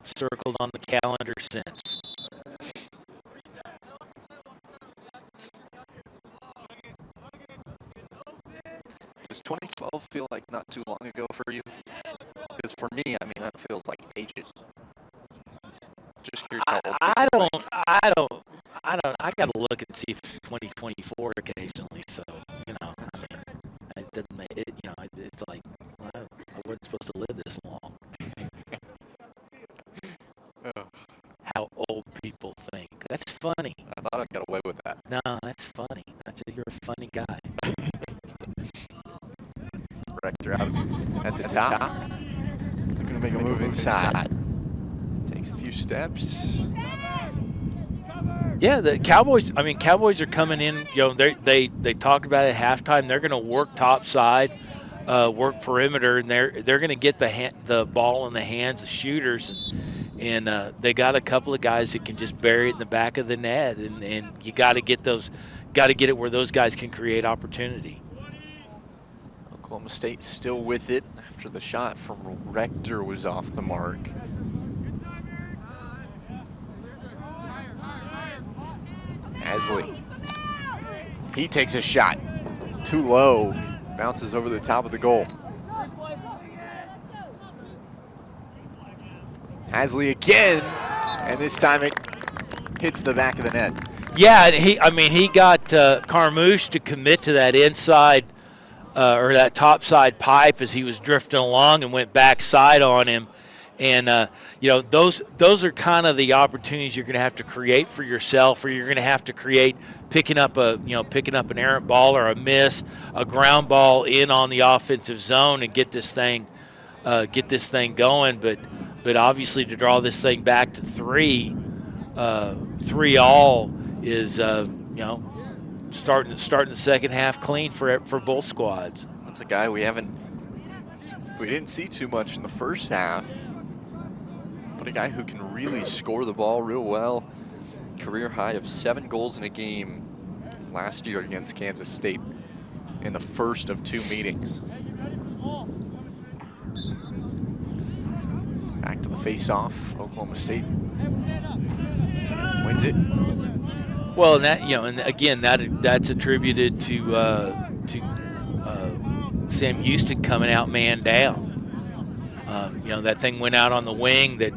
circled on the calendar since.
Does 2012 feel like not too long ago for you? Because for me, that feels like ages. Just curious how old.
I gotta look and see if it's 2024 occasionally. So it doesn't make it. It's like I wasn't supposed to live this long. How old people think. That's funny.
I thought I got away with that.
No, that's funny. You're a funny guy.
Rector out at the top. They're going to make a move inside. Takes a few steps.
Yeah, the Cowboys. Cowboys are coming in. They talked about it at halftime. They're going to work top side, work perimeter, and they're going to get the ball in the hands of shooters. And they got a couple of guys that can just bury it in the back of the net. And you got to get it where those guys can create opportunity.
Oklahoma State still with it after the shot from Rector was off the mark. Hasley. He takes a shot. Too low. Bounces over the top of the goal. Hasley again. And this time it hits the back of the net.
Yeah, he got Carmouche to commit to that inside or that top side pipe as he was drifting along and went backside on him. And, those are kind of the opportunities you're going to have to create for yourself, or you're going to have to create picking up an errant ball or a miss, a ground ball in on the offensive zone and get this thing going. But obviously to draw this thing back to 3-all is, starting the second half clean for both squads.
That's a guy we didn't see too much in the first half. But a guy who can really score the ball real well. Career high of 7 goals in a game last year against Kansas State in the first of 2 meetings. Back to the face-off. Oklahoma State wins it.
Well, and that and again that's attributed to Sam Houston coming out man down. That thing went out on the wing that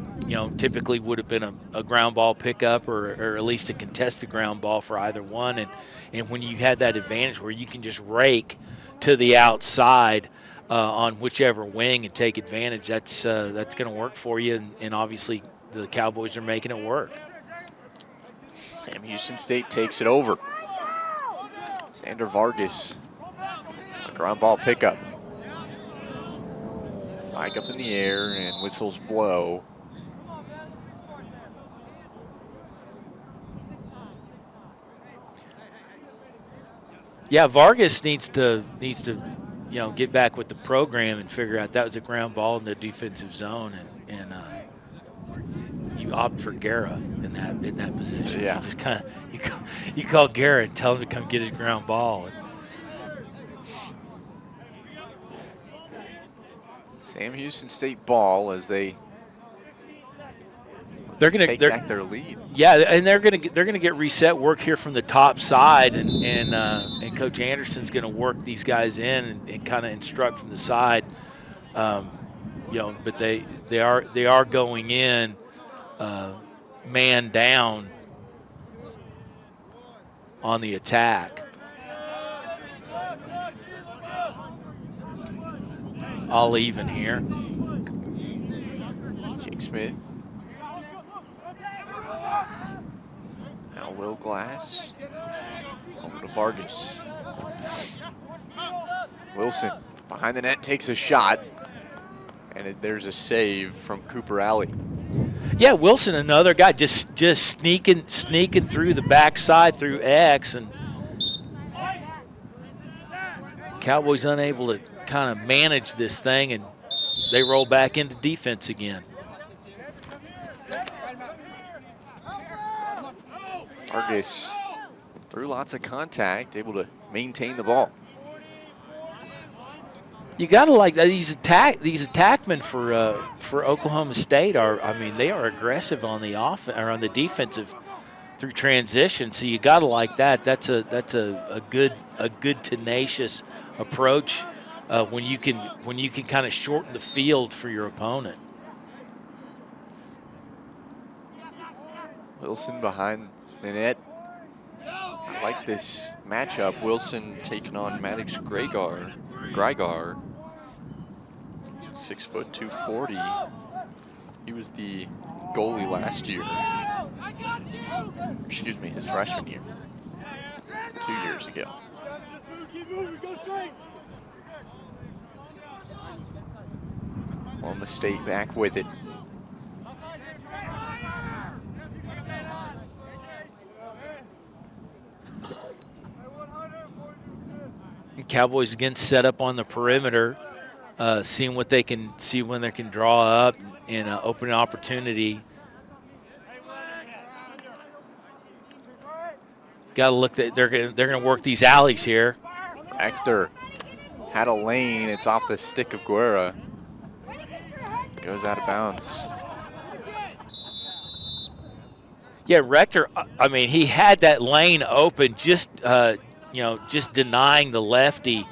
typically would have been a ground ball pickup or at least a contested ground ball for either one. And when you have that advantage where you can just rake to the outside on whichever wing and take advantage, that's going to work for you. And obviously the Cowboys are making it work.
Sam Houston State takes it over. Xander Vargas, a ground ball pickup. Flag up in the air and whistles blow.
Yeah, Vargas needs to get back with the program and figure out that was a ground ball in the defensive zone and you opt for Guerra in that position.
Yeah.
You just kind of you call Guerra and tell him to come get his ground ball.
Sam Houston State ball as they're take back their lead.
Yeah, and they're gonna get reset work here from the top side, and Coach Anderson's gonna work these guys in and kind of instruct from the side. But they are going in man down on the attack. All even here.
Jake Smith. Now Will Glass. Over to Vargas. Wilson behind the net takes a shot. And there's a save from Cooper Alley.
Yeah, Wilson, another guy just sneaking through the backside through X, and Cowboys unable to kind of manage this thing, and they roll back into defense again.
Vargas through lots of contact, able to maintain the ball.
You got to like that. These attackmen for Oklahoma State they are aggressive on the on the defensive through transition. So you got to like that. That's a good tenacious approach when you can kind of shorten the field for your opponent.
Wilson behind the net. I like this matchup. Wilson taking on Maddox Greigar. 6 foot 240. He was the goalie last year. Excuse me, his freshman year. 2 years ago. Oklahoma State back with it.
Cowboys again set up on the perimeter, seeing what they can see when they can draw up and open an opportunity. Got to look that they're going to work these alleys here.
Hector had a lane. It's off the stick of Guerra. Goes out of bounds.
Yeah, Rector. He had that lane open, just denying the lefty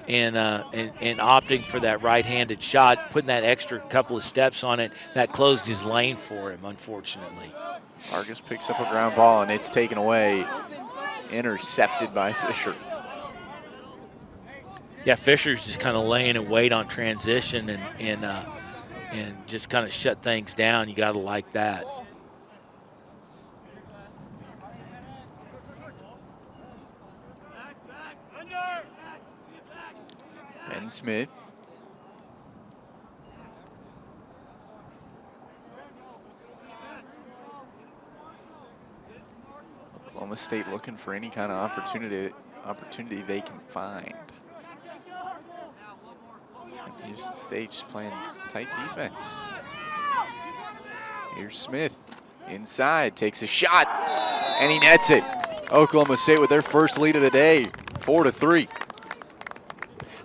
and opting for that right-handed shot, putting that extra couple of steps on it. That closed his lane for him, unfortunately.
Vargas picks up a ground ball, and it's taken away, intercepted by Fisher.
Yeah, Fisher's just kind of laying in wait on transition and just kind of shut things down. You got to like that.
Ben Smith. Oklahoma State looking for any kind of opportunity they can find. Houston State just playing tight defense. Here's Smith inside, takes a shot, and he nets it. Oklahoma State with their first lead of the day, 4-3.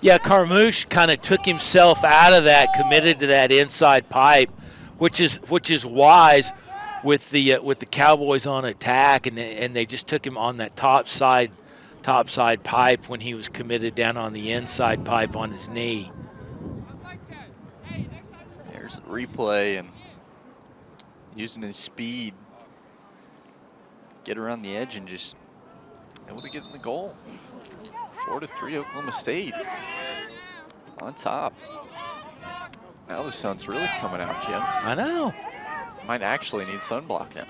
Yeah, Carmouche kind of took himself out of that, committed to that inside pipe, which is wise with the Cowboys on attack, and they just took him on that top side pipe when he was committed down on the inside pipe on his knee.
There's the replay, and using his speed, get around the edge and just able to get in the goal. 4-3 Oklahoma State on top. Now the sun's really coming out, Jim.
I know.
Might actually need sunblock now.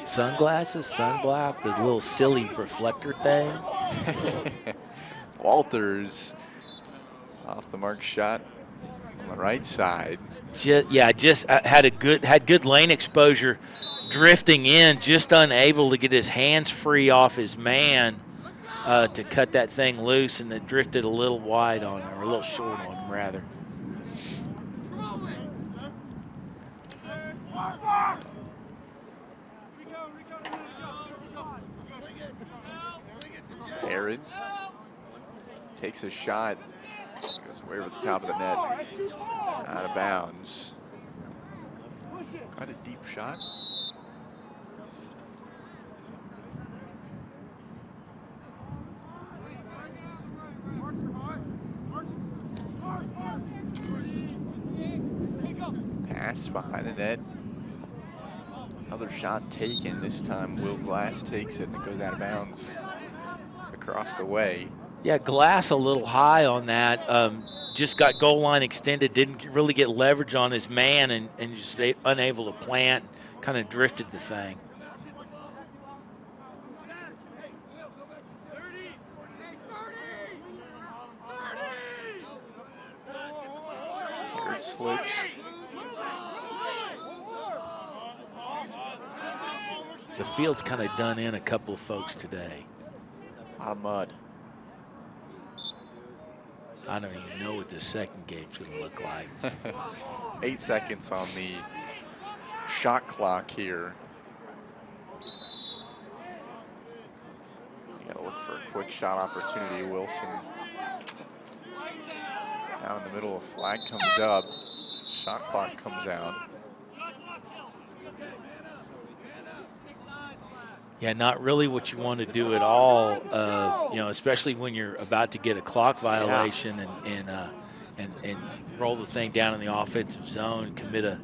Sunglasses, sunblock, the little silly reflector thing.
Walters off the mark shot on the right side.
Just had good lane exposure, drifting in, just unable to get his hands free off his man to cut that thing loose, and it drifted a little wide on him, or a little short on him, rather.
Aaron takes a shot, goes way over the top of the net, out of bounds. Quite a deep shot. Pass behind the net. Another shot taken. This time Will Glass takes it and it goes out of bounds across the way.
Yeah, Glass a little high on that. Just got goal line extended, didn't really get leverage on his man and just unable to plant, kind of drifted the thing.
Here it slips.
The field's kind of done in a couple of folks today.
A lot of mud.
I don't even know what the second game's going to look like.
8 seconds on the shot clock here. You gotta look for a quick shot opportunity. Wilson down in the middle, a flag comes up, shot clock comes out.
Yeah, not really what you want to do at all, you know, especially when you're about to get a clock violation and roll the thing down in the offensive zone, commit a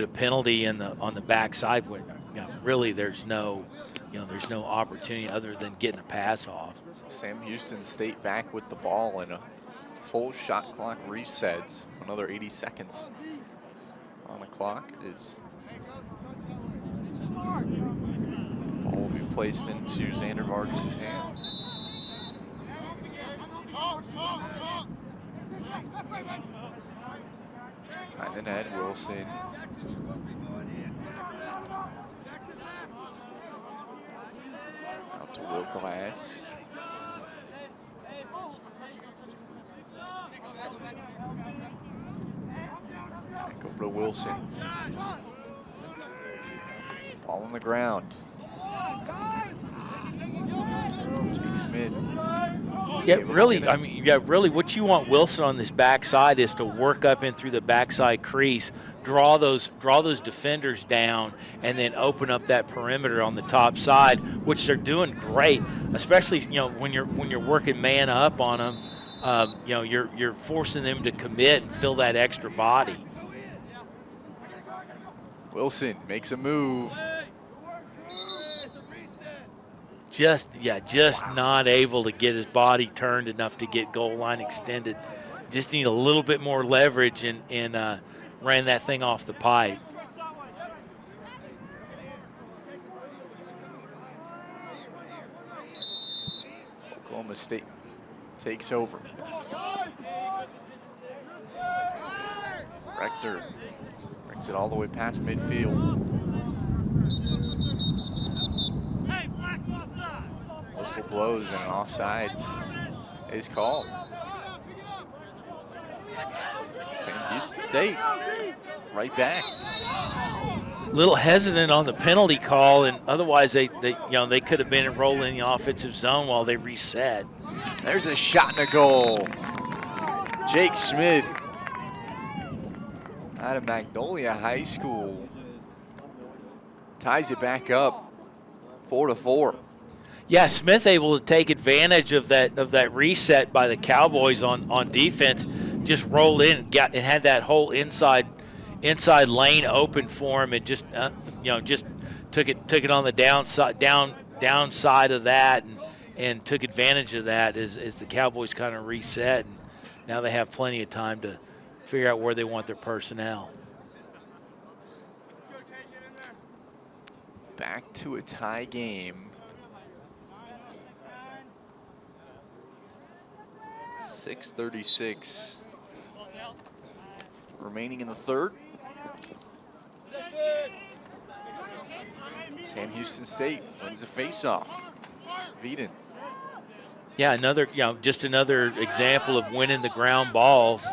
penalty on the backside when, you know, really there's no opportunity other than getting a pass off.
Sam Houston State back with the ball and a full shot clock resets. Another 80 seconds on the clock is. Ball will be placed into Xander Vargas' hands. Behind the net, Wilson. Out to Will Glass. Back over to Wilson. Ball on the ground. Jake Smith.
Yeah, really, I mean, yeah, really what you want Wilson on this backside is to work up in through the backside crease, draw those defenders down, and then open up that perimeter on the top side, which they're doing great, especially, you know, when you're working man up on them, you know, you're forcing them to commit and fill that extra body.
Wilson makes a move.
Just not able to get his body turned enough to get goal line extended. Just need a little bit more leverage and ran that thing off the pipe.
Oklahoma State takes over. Rector brings it all the way past midfield. Whistle blows and an offsides is called. Sam Houston State right back.
Little hesitant on the penalty call, and otherwise they could have been enrolling in the offensive zone while they reset.
There's a shot and a goal. Jake Smith out of Magnolia High School ties it back up 4-4.
Yeah, Smith able to take advantage of that reset by the Cowboys on defense. Just rolled in and had that whole inside lane open for him, and just just took it on the downside of that and took advantage of that as the Cowboys kind of reset, and now they have plenty of time to figure out where they want their personnel.
Back to a tie game. 6:36 remaining in the third. Sam Houston State wins the faceoff. Veden.
Yeah, just another example of winning the ground balls.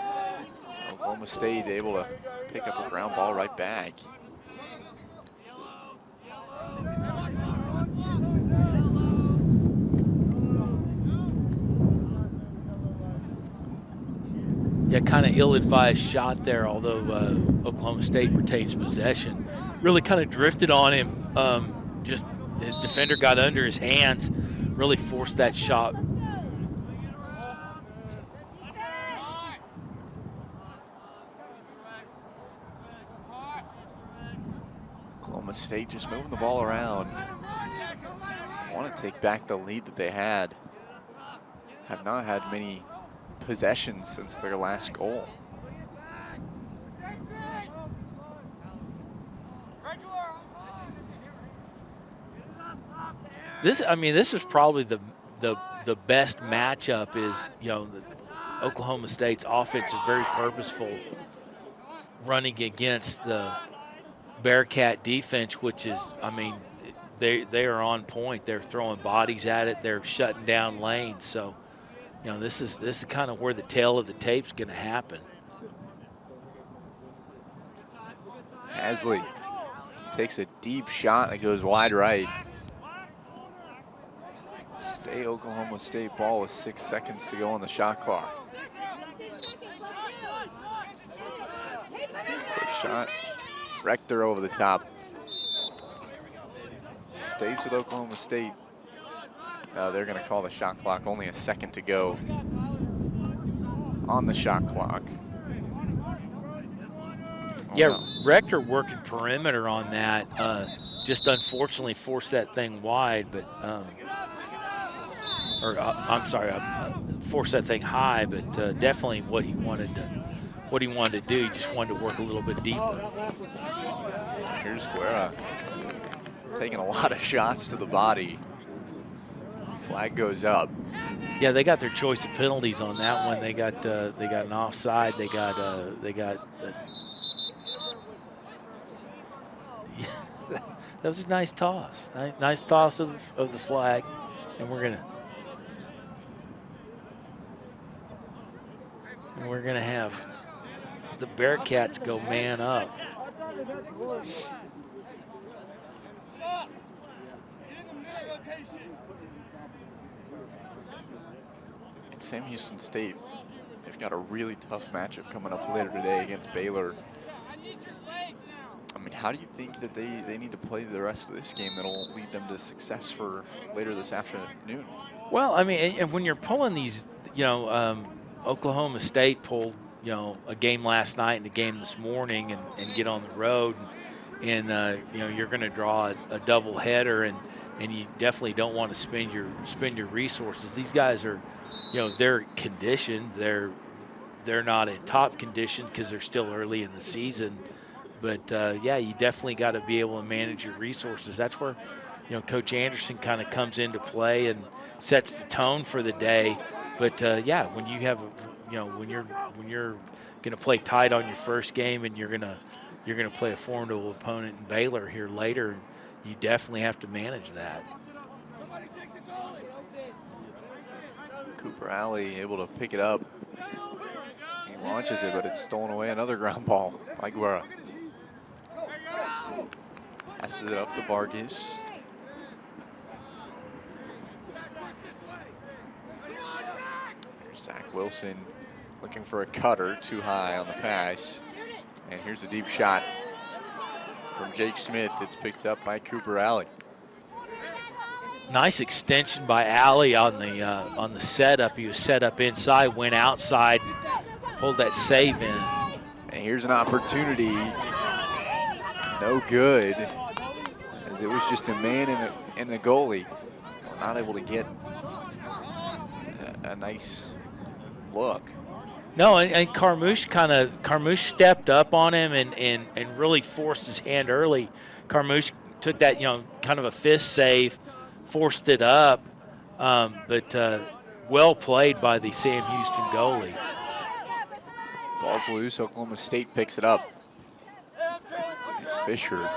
Oklahoma State able to pick up a ground ball right back.
Yeah, kind of ill-advised shot there, although Oklahoma State retains possession. Really kind of drifted on him. Just his defender got under his hands, really forced that shot.
Oklahoma State just moving the ball around. Want to take back the lead that they had. Have not had many possessions since their last goal.
This is probably the best matchup. Is the Oklahoma State's offense is very purposeful, running against the Bearcat defense, which is, they are on point. They're throwing bodies at it. They're shutting down lanes. So, this is kind of where the tail of the tape's going to happen.
Hasley takes a deep shot that goes wide right. Oklahoma State ball with 6 seconds to go on the shot clock. Quick shot. Rector over the top. Stays with Oklahoma State. They're going to call the shot clock. Only a second to go on the shot clock.
Yeah, Rector working perimeter on that. Just unfortunately forced that thing wide, but forced that thing high. But definitely what he wanted to do. He just wanted to work a little bit deeper.
Here's Guerra taking a lot of shots to the body. Flag goes up.
Yeah, they got their choice of penalties on that one. They got an offside. They got that was a nice toss. Nice toss of the flag, and we're gonna have the Bearcats go man up.
And Sam Houston State, they've got a really tough matchup coming up later today against Baylor. How do you think that they need to play the rest of this game that'll lead them to success for later this afternoon?
Well, and when you're pulling these, Oklahoma State pulled, a game last night and a game this morning and get on the road. And you're going to draw a double header, and you definitely don't want to spend your resources. These guys are, they're conditioned. They're not in top condition because they're still early in the season. But you definitely got to be able to manage your resources. That's where, Coach Anderson kind of comes into play and sets the tone for the day. But when you have, when you're going to play tight on your first game and you're going to play a formidable opponent in Baylor here later, you definitely have to manage that.
Cooper Alley able to pick it up. He launches it, but it's stolen away. Another ground ball by Guerra. Passes it up to Vargas. Here's Zach Wilson looking for a cutter, too high on the pass. And here's a deep shot from Jake Smith. It's picked up by Cooper Alley.
Nice extension by Alley on the setup. He was set up inside, went outside, and pulled that save in.
And here's an opportunity. No good, as it was just a man in the goalie. We're not able to get a nice look.
No, and Carmouche stepped up on him and really forced his hand early. Carmouche took that, kind of a fist save, forced it up, but well played by the Sam Houston goalie.
Ball's loose. Oklahoma State picks it up. It's Fisher.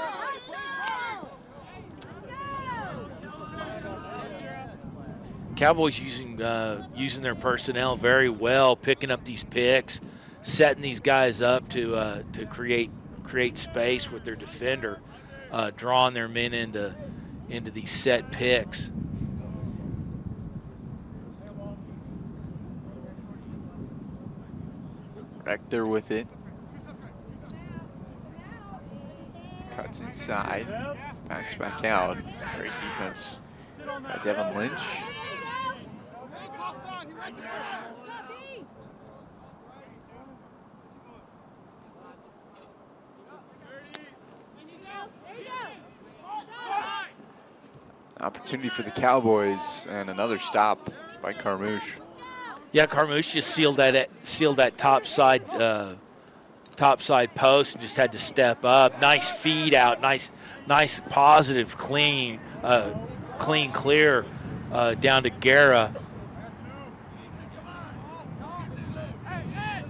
Cowboys using their personnel very well, picking up these picks, setting these guys up to create space with their defender, drawing their men into these set picks.
Rector with it. Cuts inside. Backs back out. Great defense by Devin Lynch. Opportunity for the Cowboys and another stop by Carmouche.
Yeah, Carmouche just sealed that top side post and just had to step up. Nice feed out, nice positive, clean, clear down to Guerra.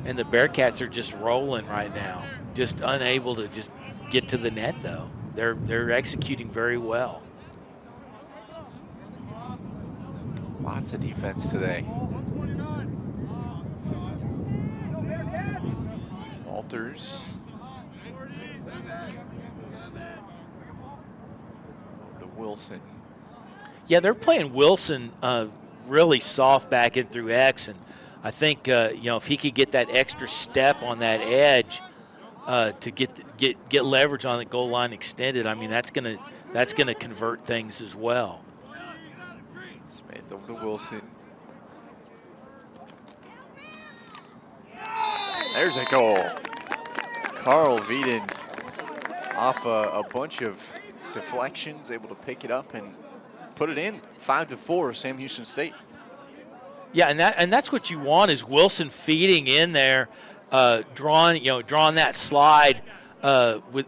And the Bearcats are just rolling right now, just unable to just get to the net though. They're executing very well.
Lots of defense today. Walters. To Wilson.
Yeah, they're playing Wilson really soft back in through X, and I think if he could get that extra step on that edge to get leverage on the goal line extended, I mean that's gonna convert things as well.
Smith over to Wilson. There's a goal. Carl Vieden off a bunch of deflections, able to pick it up and put it in. 5-4, Sam Houston State.
Yeah, and that's what you want is Wilson feeding in there, drawing that slide with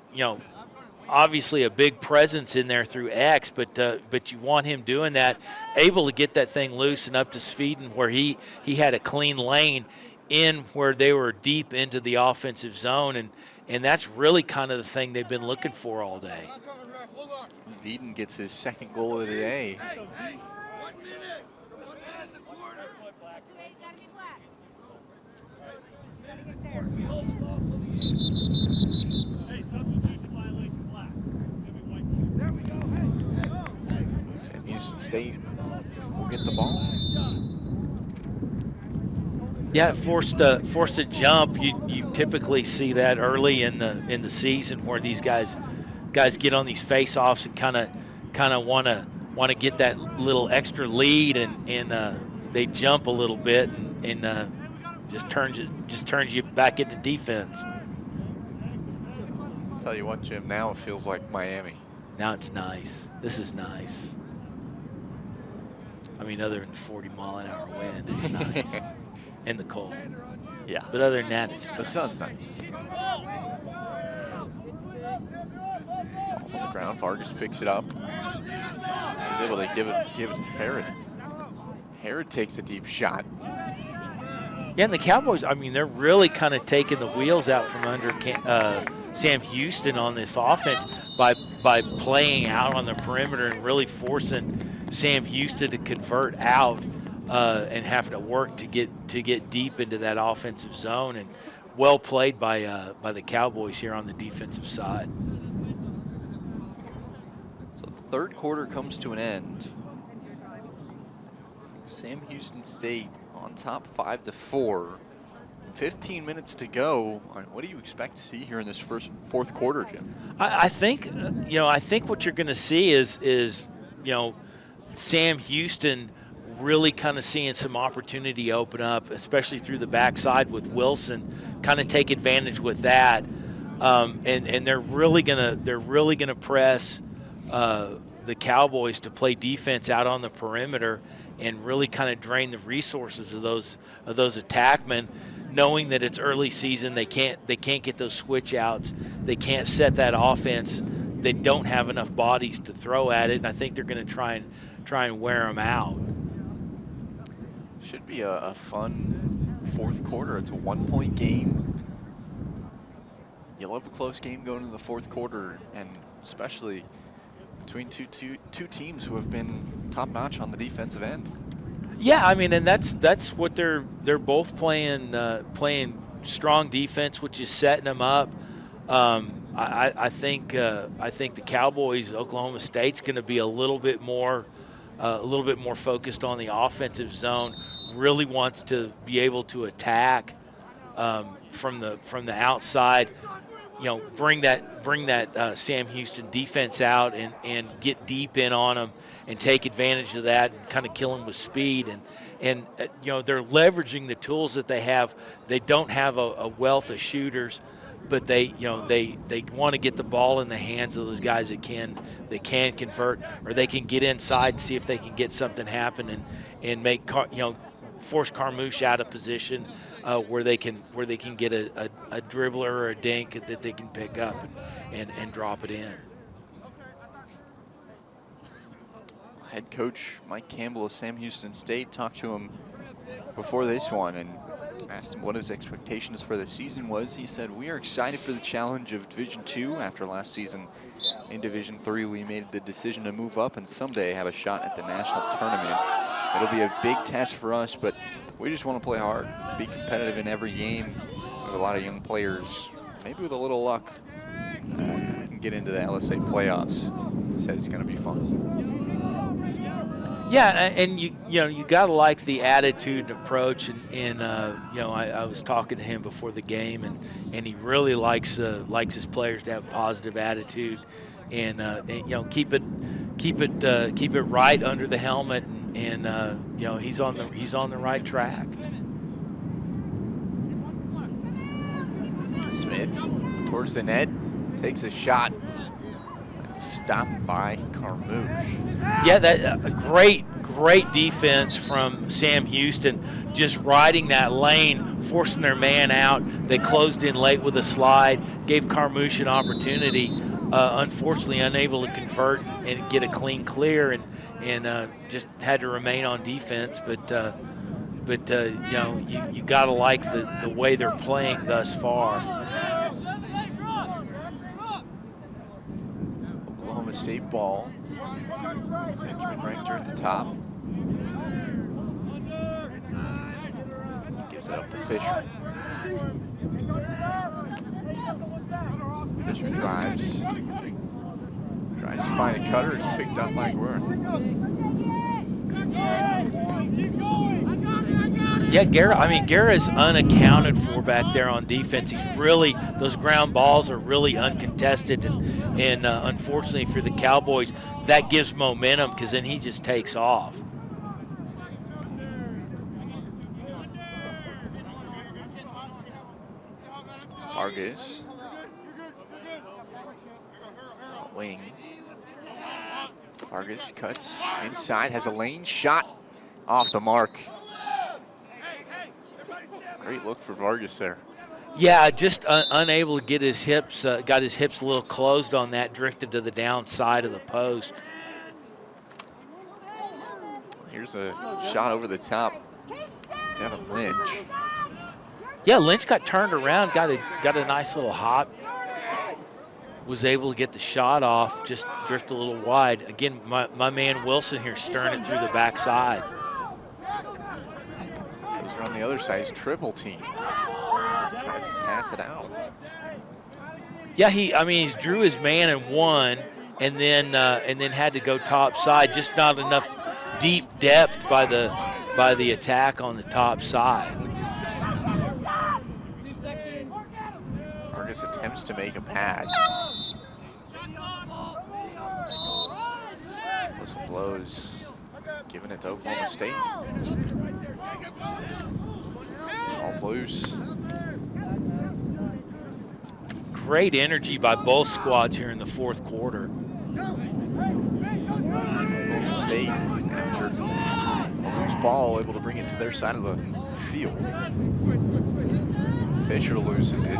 obviously a big presence in there through X, but you want him doing that, able to get that thing loose and up to Sweden where he had a clean lane in where they were deep into the offensive zone, and that's really kind of the thing they've been looking for all day.
Vieden gets his second goal of the day. Sam Houston State will get the ball.
Yeah, forced a jump. You typically see that early in the season where these guys get on these face-offs and kind of want to get that little extra lead and they jump a little bit and just turns you back into defense.
I'll tell you what, Jim, now it feels like Miami.
Now it's nice. This is nice. I mean, other than 40-mile-an-hour wind, it's nice. And the cold.
Yeah.
But other than that, it's nice.
The sun's nice. Ball's on the ground. Vargas picks it up. He's able to give it to Herod. Herod takes a deep shot.
Yeah, and the Cowboys, I mean, they're really kind of taking the wheels out from under Sam Houston on this offense by playing out on the perimeter and really forcing Sam Houston to convert out and have to work to get deep into that offensive zone. And well played by the Cowboys here on the defensive side.
So the third quarter comes to an end. Sam Houston State on top 5-4. 15 minutes to go. What do you expect to see here in this fourth quarter, Jim?
I think what you're going to see is Sam Houston really kind of seeing some opportunity open up, especially through the backside with Wilson, kind of take advantage with that, and they're really gonna press the Cowboys to play defense out on the perimeter and really kind of drain the resources of those attackmen, knowing that it's early season. They can't get those switch outs. They can't set that offense. They don't have enough bodies to throw at it, and I think they're going to try and wear them out.
Should be a fun fourth quarter. It's a 1-point game. You love a close game going into the fourth quarter, and especially between two teams who have been top-notch on the defensive end.
Yeah, I mean, and that's what they're both playing strong defense, which is setting them up. I think the Cowboys, Oklahoma State's going to be a little bit more focused on the offensive zone. Really wants to be able to attack from the outside. Bring that Sam Houston defense out and get deep in on them and take advantage of that and kind of kill them with speed. And they're leveraging the tools that they have. They don't have a wealth of shooters, but they want to get the ball in the hands of those guys that can convert, or they can get inside and see if they can get something happen and make force Carmouche out of position where they can get a dribbler or a dink that they can pick up and drop it in.
Head coach Mike Campbell of Sam Houston State talked to him before this one and asked him what his expectations for the season was. He said, "We are excited for the challenge of Division II. After last season in Division III, we made the decision to move up and someday have a shot at the national tournament. It'll be a big test for us, but we just want to play hard, be competitive in every game. We have a lot of young players. Maybe with a little luck, we can get into the LSA playoffs." He said it's going to be fun.
Yeah, and you gotta like the attitude and approach, and I was talking to him before the game, and he really likes his players to have a positive attitude, and keep it right under the helmet, and he's on the right track.
Smith towards the net, takes a shot. It's stopped by Carmouche.
Yeah, that a great defense from Sam Houston, just riding that lane, forcing their man out. They closed in late with a slide, gave Carmouche an opportunity. Unfortunately, unable to convert and get a clean clear, and just had to remain on defense. But you got to like the way they're playing thus far.
Oklahoma State ball. Benjamin Rector at the top. Gives that up to Fisher. Fisher drives. Tries to find a cutter. It's picked up by Guerin.
Yeah, Guerra's unaccounted for back there on defense. He's really, those ground balls are really uncontested, and unfortunately for the Cowboys, that gives momentum because then he just takes off.
Vargas. Wing. Vargas cuts inside, has a lane shot off the mark. Great look for Vargas there.
Yeah, just unable to get his hips, got his hips a little closed on that, drifted to the downside of the post.
Here's a shot over the top. Devin Lynch.
Yeah, Lynch got turned around, got a nice little hop. Was able to get the shot off, just drift a little wide. Again, my man Wilson here stirring it through the backside.
Goes around the other side, he's triple team. Decides to pass it out.
Yeah, he drew his man and won, and then had to go top side. Just not enough deep depth by the attack on the top side.
Vargas attempts to make a pass. Whistle blows, giving it to Oklahoma State. Ball's loose.
Great energy by both squads here in the fourth quarter.
Oklahoma State, after a loose ball, able to bring it to their side of the field. Fisher loses it.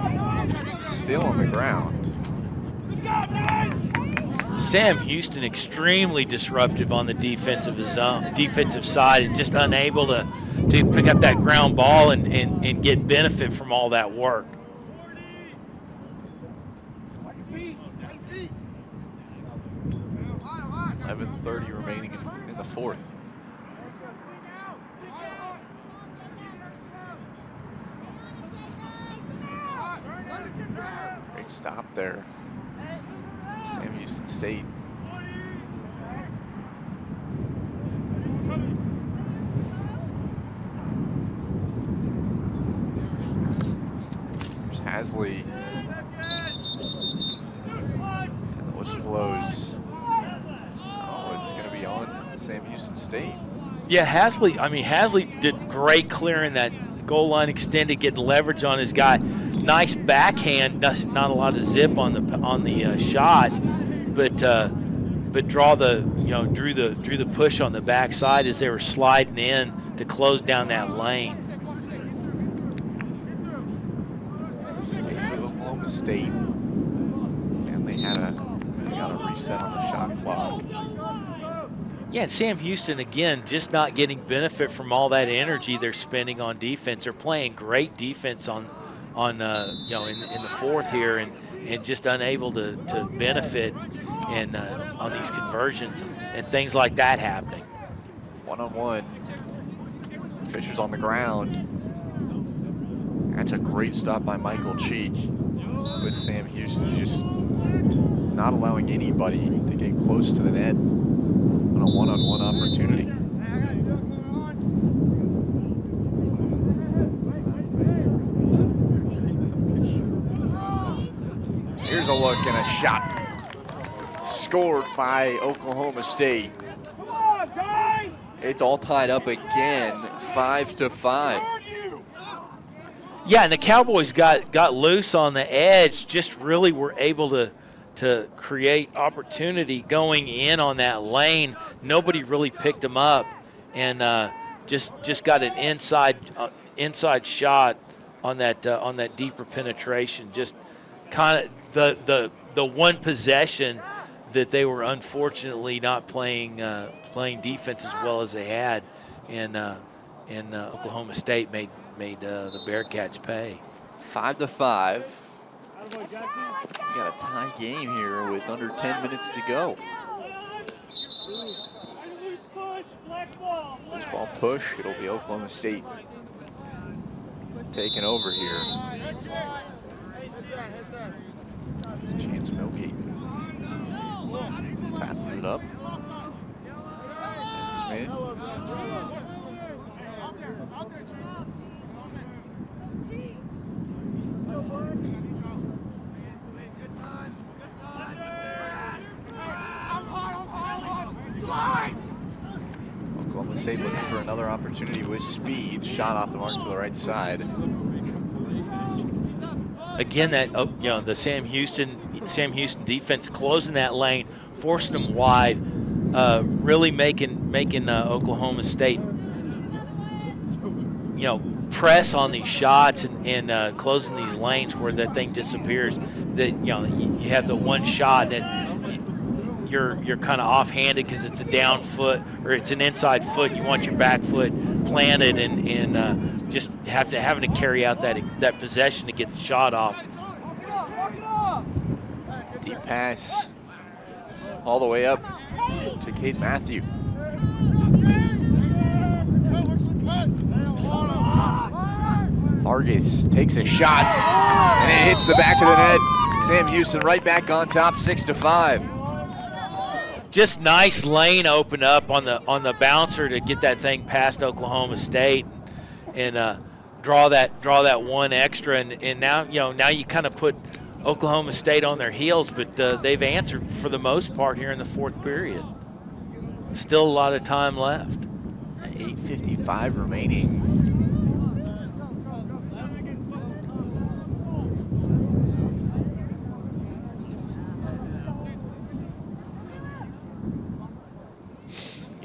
Still on the ground.
Sam Houston extremely disruptive on the defensive side, and just unable to pick up that ground ball and get benefit from all that work.
.30 remaining in the fourth. Great stop there. Sam Houston State. Hasley. And the whistle blows. Oh, it's going to be on Sam Houston State.
Yeah, Hasley did great clearing that goal line extended, getting leverage on his guy. Nice backhand, not a lot of zip on the shot, but drew the push on the backside as they were sliding in to close down that lane.
Stays with Oklahoma State, and they got a reset on the shot clock.
Yeah, and Sam Houston, again, just not getting benefit from all that energy they're spending on defense. They're playing great defense in the fourth here, and just unable to benefit and on these conversions and things like that happening.
One-on-one. Fisher's on the ground. That's a great stop by Michael Cheek with Sam Houston, just not allowing anybody to get close to the net on a one-on-one opportunity. Here's a look and a shot scored by Oklahoma State. It's all tied up again, 5-5.
Yeah, and the Cowboys got loose on the edge, just really were able to create opportunity going in on that lane. Nobody really picked them up, and just got an inside shot on that deeper penetration. Just kind of the one possession that they were unfortunately not playing defense as well as they had, and Oklahoma State made the Bearcats pay.
5-5. We got a tie game here with under 10 minutes to go. Loose ball push. It'll be Oklahoma State taking over here. It's Chance Milgate. Passes it up. And Smith. Oklahoma State looking for another opportunity with speed. Shot off the mark to the right side.
Again, the Sam Houston defense closing that lane, forcing them wide, really making Oklahoma State press on these shots and closing these lanes where that thing disappears. That you have the one shot that you're kind of offhanded because it's a down foot or it's an inside foot. You want your back foot planted and just having to carry out that possession to get the shot off.
Deep pass all the way up to Kate Matthew. Vargas takes a shot and it hits the back of the net. Sam Houston right back on top, 6-5.
Just nice lane open up on the bouncer to get that thing past Oklahoma State and draw that one extra, and now you kind of put Oklahoma State on their heels, but they've answered for the most part here in the fourth period. Still a lot of time left.
8:55 remaining.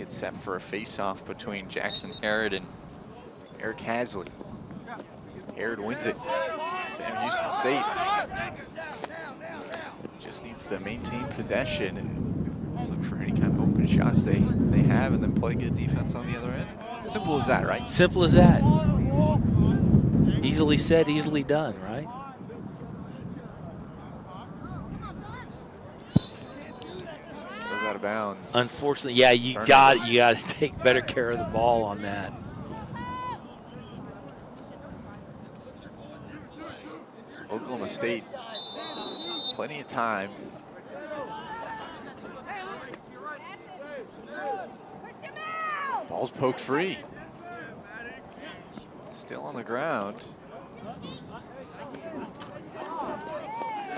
Set for a face-off between Jackson Harrod and Eric Hasley. Harrod wins it. Sam Houston State just needs to maintain possession and look for any kind of open shots they have and then play good defense on the other end. Simple as that, right?
Simple as that. Easily said, easily done, right?
Out of bounds.
Unfortunately, yeah, you got to take better care of the ball on that.
So Oklahoma State, plenty of time. Ball's poked free. Still on the ground.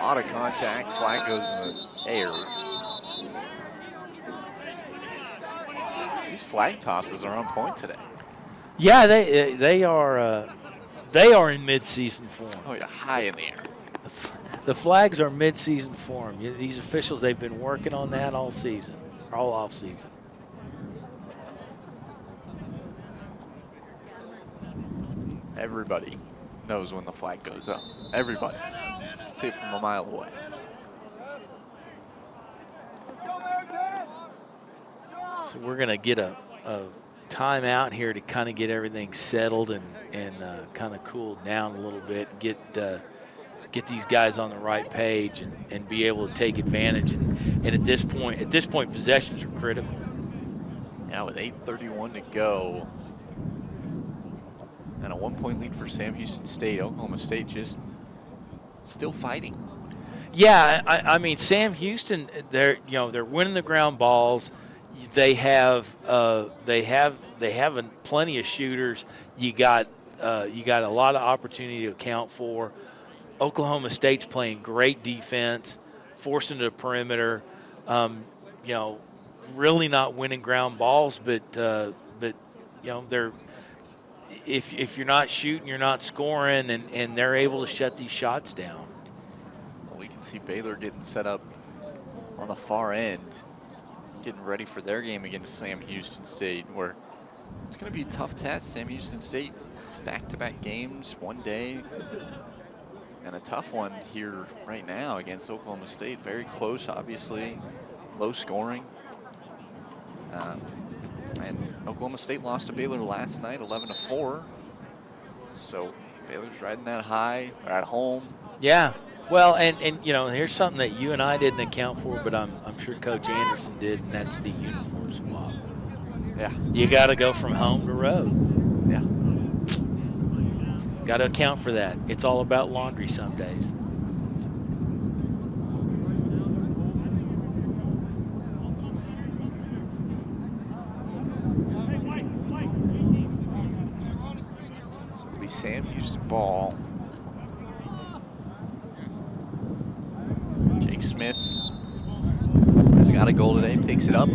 lot of contact. Flag goes in the air. These flag tosses are on point today.
Yeah, they are in mid-season form.
Oh yeah, high in the air.
The flags are mid-season form. These officials, they've been working on that all season, all off season.
Everybody knows when the flag goes up. Everybody. You can see it from a mile away.
So we're going to get a timeout here to kind of get everything settled and kind of cooled down a little bit, get these guys on the right page and be able to take advantage. And at this point, possessions are critical.
Yeah, with 8:31 to go. And a 1-point lead for Sam Houston State. Oklahoma State just still fighting.
Yeah, I mean Sam Houston, they're winning the ground balls. They have plenty of shooters. You got a lot of opportunity to account for. Oklahoma State's playing great defense, forcing the perimeter. Really not winning ground balls, but they're. If you're not shooting, you're not scoring, and they're able to shut these shots down.
Well, we can see Baylor getting set up on the far end, getting ready for their game against Sam Houston State, where it's going to be a tough test. Sam Houston State, back-to-back games, one day, and a tough one here right now against Oklahoma State. Very close, obviously, low scoring. And Oklahoma State lost to Baylor last night, 11-4. So Baylor's riding that high. They're at home.
Yeah. Well, and here's something that you and I didn't account for, but I'm sure Coach Anderson did, and that's the uniform swap.
Yeah.
You got to go from home to road.
Yeah.
Got to account for that. It's all about laundry some days.
Sam Houston ball. Jake Smith has got a goal today, picks it up. You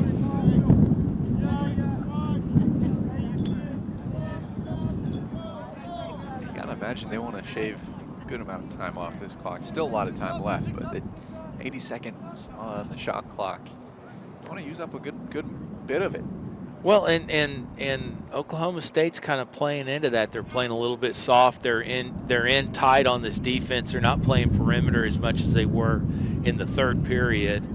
gotta imagine they want to shave a good amount of time off this clock. Still a lot of time left, but 80 seconds on the shot clock. They want to use up a good bit of it.
Well, and Oklahoma State's kind of playing into that. They're playing a little bit soft. They're in tight on this defense. They're not playing perimeter as much as they were in the third period.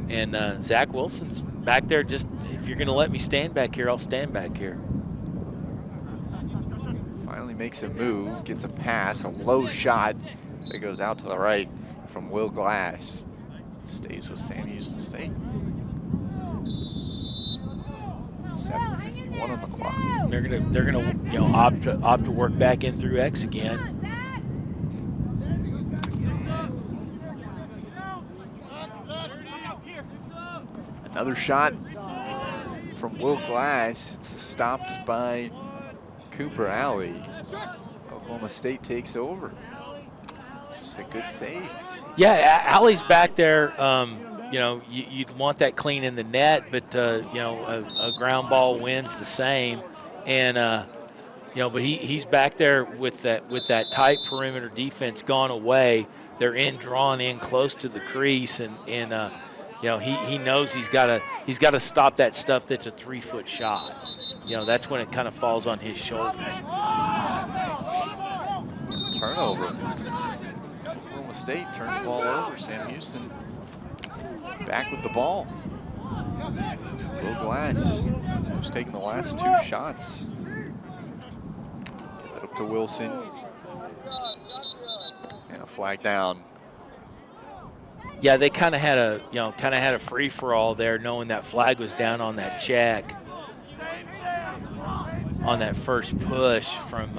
And Zach Wilson's back there. Just if you're going to let me stand back here, I'll stand back here.
Finally makes a move, gets a pass, a low shot that goes out to the right from Will Glass. Stays with Sam Houston State. 7:51 on the clock.
They're gonna opt to work back in through X again.
Another shot from Will Glass. It's stopped by Cooper Alley. Oklahoma State takes over. Just a good save.
Yeah, Alley's back there. You'd want that clean in the net, but a ground ball wins the same, and but he's back there with that tight perimeter defense gone away. They're drawn in close to the crease, and he knows he's got to stop that stuff that's a 3-foot shot. That's when it kind of falls on his shoulders.
Turnover. Oklahoma State turns the ball over. Sam Houston back with the ball. Will Glass, who's taking the last 2 shots. Gives it up to Wilson. And a flag down.
Yeah, they kind of had a free-for-all there, knowing that flag was down on that check, on that first push from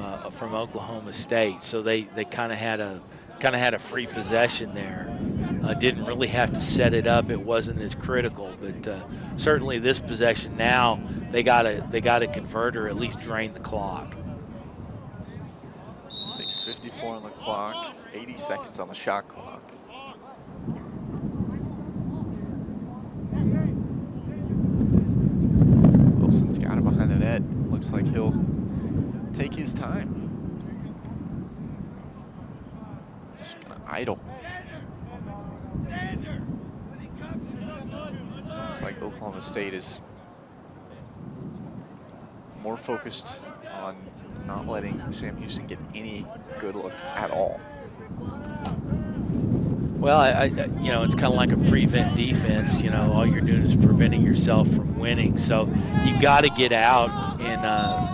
Oklahoma State. So they kind of had a free possession there. Didn't really have to set it up. It wasn't as critical, but certainly this possession now they got to convert or at least drain the clock.
6:54 on the clock, 80 seconds on the shot clock. behind the net. Looks like he'll take his time. Just gonna idle. Looks like Oklahoma State is more focused on not letting Sam Houston get any good look at all.
Well, you know, it's kind of like a prevent defense. You know, all you're doing is preventing yourself from winning. So you got to get out, and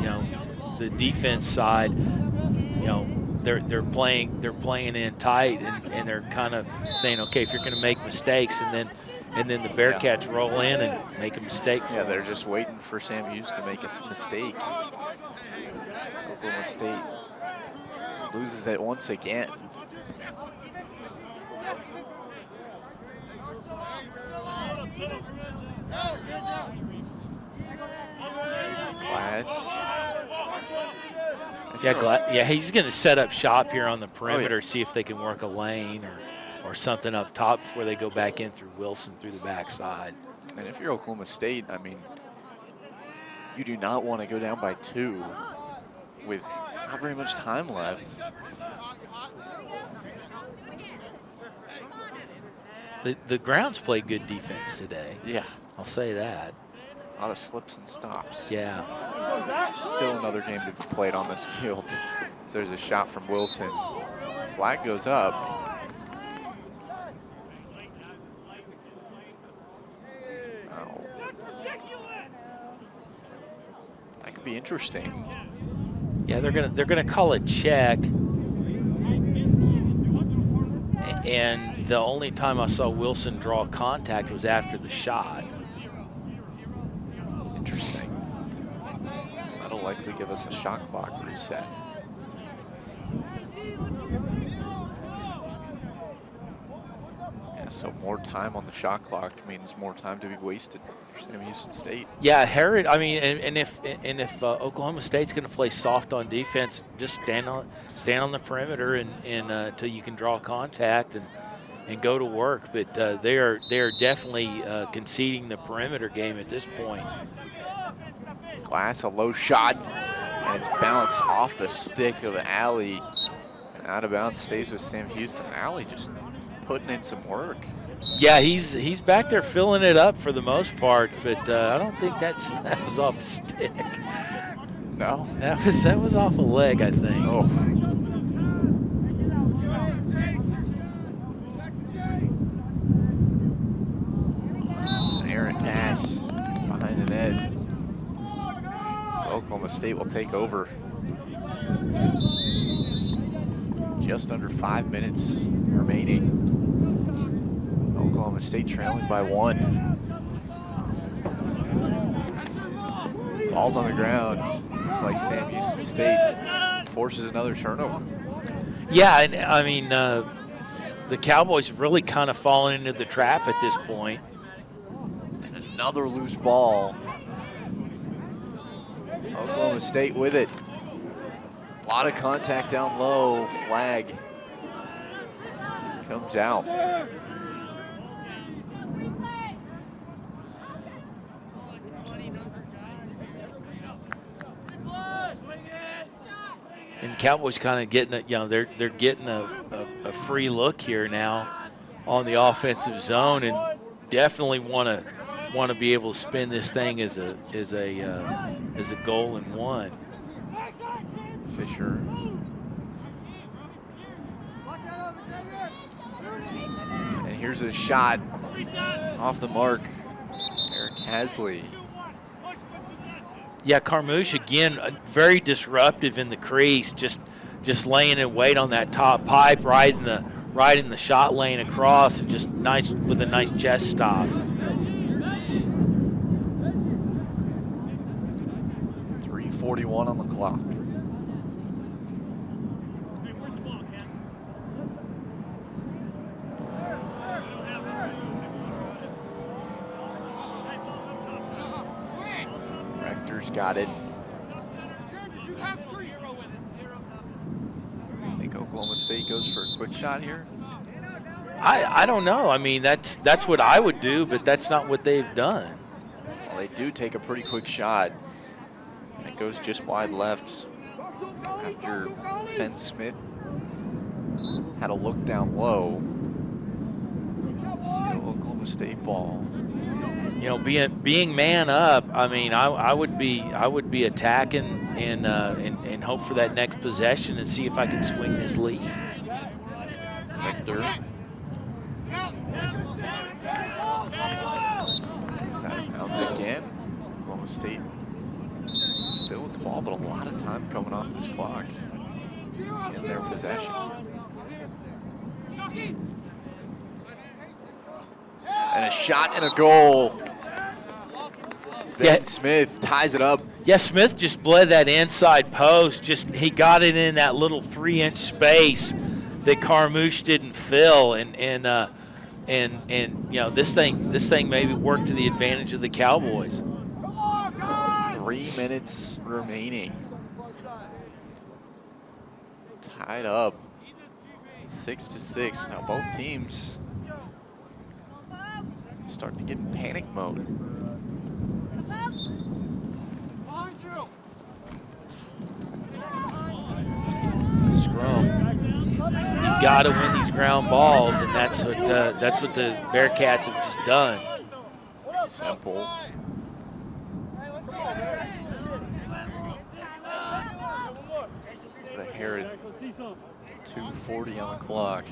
you know, the defense side, you know, they're playing in tight, and they're kind of saying, okay, if you're going to make mistakes, and then the Bearcats roll in and make a mistake.
Yeah, they're just waiting for Sam Houston to make a mistake. So Oklahoma State loses it once again. Glass.
Yeah, he's going to set up shop here on the perimeter, see if they can work a lane or something up top before they go back in through Wilson through the backside.
And if you're Oklahoma State, I mean, you do not want to go down by 2 with not very much time left.
The grounds play good defense today.
Yeah.
I'll say that.
A lot of slips and stops.
Yeah.
Still another game to be played on this field. So there's a shot from Wilson. Flag goes up. Oh. That could be interesting.
Yeah, they're gonna call a check. And the only time I saw Wilson draw contact was after the shot.
Interesting. That'll likely give us a shot clock reset. Yeah, so more time on the shot clock means more time to be wasted for Sam Houston State.
Yeah, Herod. I mean, and if Oklahoma State's going to play soft on defense, just stand on the perimeter and until you can draw contact and go to work. But they are definitely conceding the perimeter game at this point.
Glass, a low shot, and it's bounced off the stick of Alley. And out of bounds, stays with Sam Houston. Alley just putting in some work.
Yeah, he's back there filling it up for the most part, but I don't think that was off the stick.
No,
that was off a leg, I think.
Oh. An errant pass behind the net. So Oklahoma State will take over. Just under 5 minutes remaining. Oklahoma State trailing by 1. Ball's on the ground. Looks like Sam Houston State forces another turnover.
Yeah, and I mean, the Cowboys have really kind of fallen into the trap at this point.
And another loose ball. Oklahoma State with it. A lot of contact down low. Flag comes out.
And Cowboys kind of getting it, you know, they're getting a free look here now on the offensive zone, and definitely want to be able to spin this thing as a goal and one.
Fisher. And here's a shot off the mark. Eric Hasley.
Yeah, Carmouche again, very disruptive in the crease, just laying in wait on that top pipe, right in the shot lane across, and just nice with a nice chest stop.
3:41 on the clock. Got it. I think Oklahoma State goes for a quick shot here.
I don't know. I mean, that's what I would do, but that's not what they've done.
Well, they do take a pretty quick shot. And it goes just wide left after Ben Smith had a look down low. Still Oklahoma State ball.
You know, being man up, I mean, I would be attacking and hope for that next possession and see if I can swing this lead.
Victor. He's out of bounds again. Oklahoma State still with the ball, but a lot of time coming off this clock in their possession. And a shot and a goal. Ben Smith ties it up.
Yeah, Smith just bled that inside post. He got it in that little 3-inch space that Carmouche didn't fill, and you know, this thing maybe worked to the advantage of the Cowboys.
3 minutes remaining. Tied up 6-6. Now both teams starting to get in panic mode.
Scrum. You got to win these ground balls, and that's what the Bearcats have just done.
Simple. But a Herod 2:40 on the clock.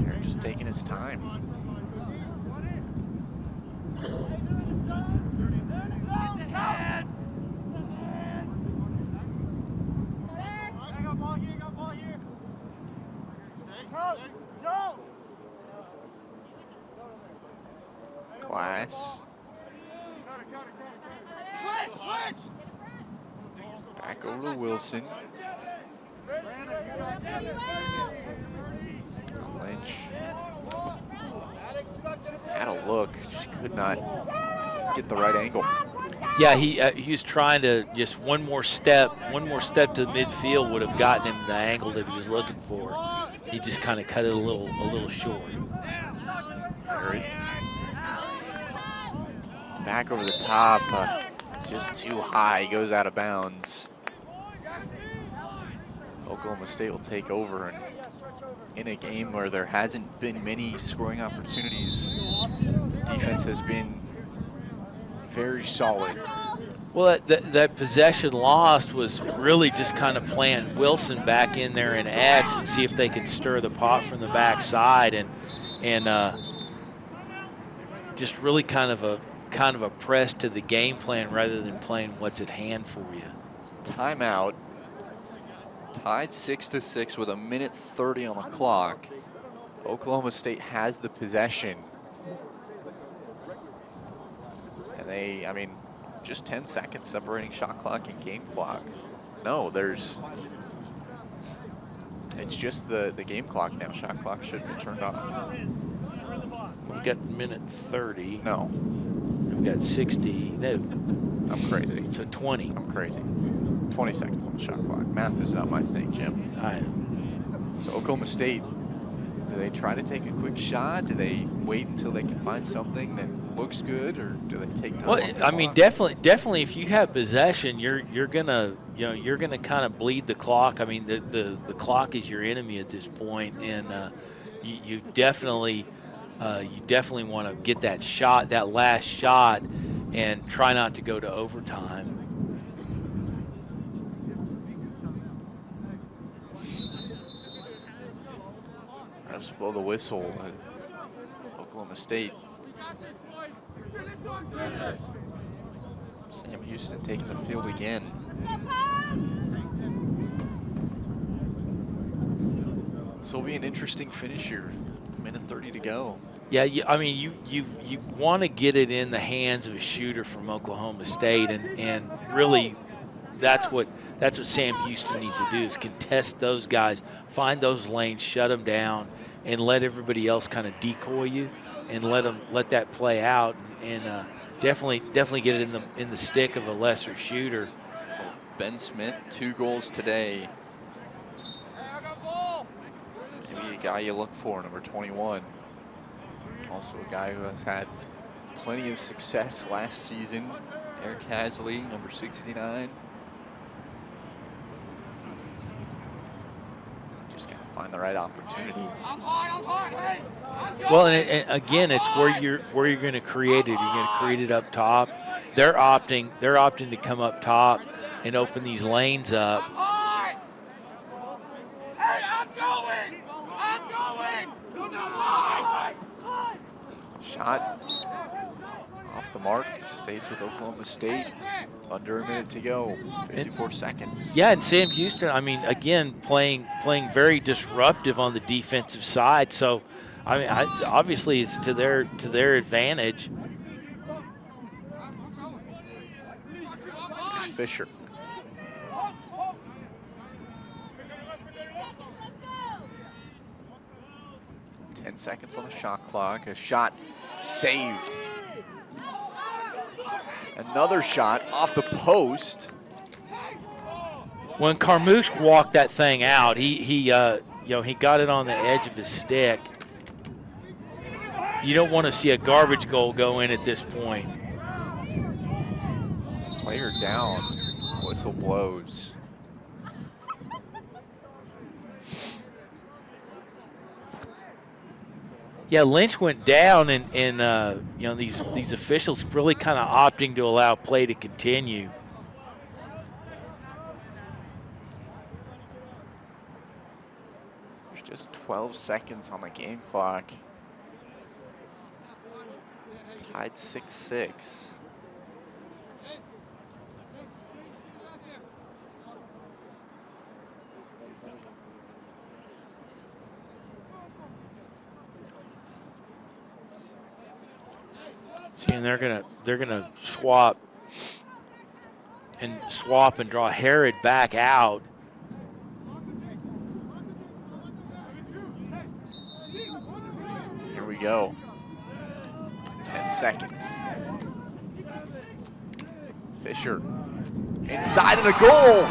Herod just taking his time. Glass. Back over to Wilson. Lynch had a look, just could not get the right angle.
Yeah, he was trying to just one more step to midfield would have gotten him the angle that he was looking for. He just kind of cut it a little short.
Back over the top, just too high, goes out of bounds. Oklahoma State will take over, and in a game where there hasn't been many scoring opportunities, defense has been very solid.
Well, that possession lost was really just kind of playing Wilson back in there in X and see if they could stir the pot from the backside, and just really kind of a press to the game plan rather than playing what's at hand for you.
Timeout. Tied 6-6 with 1:30 on the clock. Oklahoma State has the possession. And they, I mean, just 10 seconds separating shot clock and game clock. No, it's just the game clock now. Shot clock should be turned off.
We've got minute 30.
No.
We've got 60. No.
I'm crazy.
So 20.
I'm crazy. 20 seconds on the shot clock. Math is not my thing, Jim.
I know.
So Oklahoma State, do they try to take a quick shot? Do they wait until they can find something that looks good, or do they take time?
Well, I mean, definitely, if you have possession, you're gonna kind of bleed the clock. I mean, the clock is your enemy at this point, and you definitely want to get that last shot, and try not to go to overtime.
Refs blow the whistle. Oklahoma State. Sam Houston taking the field again. This will be an interesting finish here. 1:30 to go.
Yeah, I mean, you want to get it in the hands of a shooter from Oklahoma State, and really, that's what Sam Houston needs to do, is contest those guys, find those lanes, shut them down, and let everybody else kind of decoy you, and let that play out, and definitely get it in the stick of a lesser shooter.
Ben Smith, 2 goals today. Maybe a guy you look for, number 21. Also a guy who has had plenty of success last season. Eric Hasley, number 69. Just got to find the right opportunity.
Well, and again, it's where you're going to create it. You're going to create it up top. They're opting to come up top and open these lanes up.
Shot off the mark, stays with Oklahoma State. Under a minute to go, 54 seconds.
Yeah, and Sam Houston, I mean, again, playing very disruptive on the defensive side. So, I mean, obviously it's to their advantage.
Here's Fisher. Ten seconds on the shot clock. A shot saved. Another shot off the post.
When Carmouche walked that thing out, he got it on the edge of his stick. You don't want to see a garbage goal go in at this point.
Player down. Whistle blows.
Yeah, Lynch went down, and these officials really kind of opting to allow play to continue.
There's just 12 seconds on the game clock. Tied 6-6.
See, and they're gonna swap and draw Herod back out.
Here we go. 10 seconds. Fisher inside of the goal.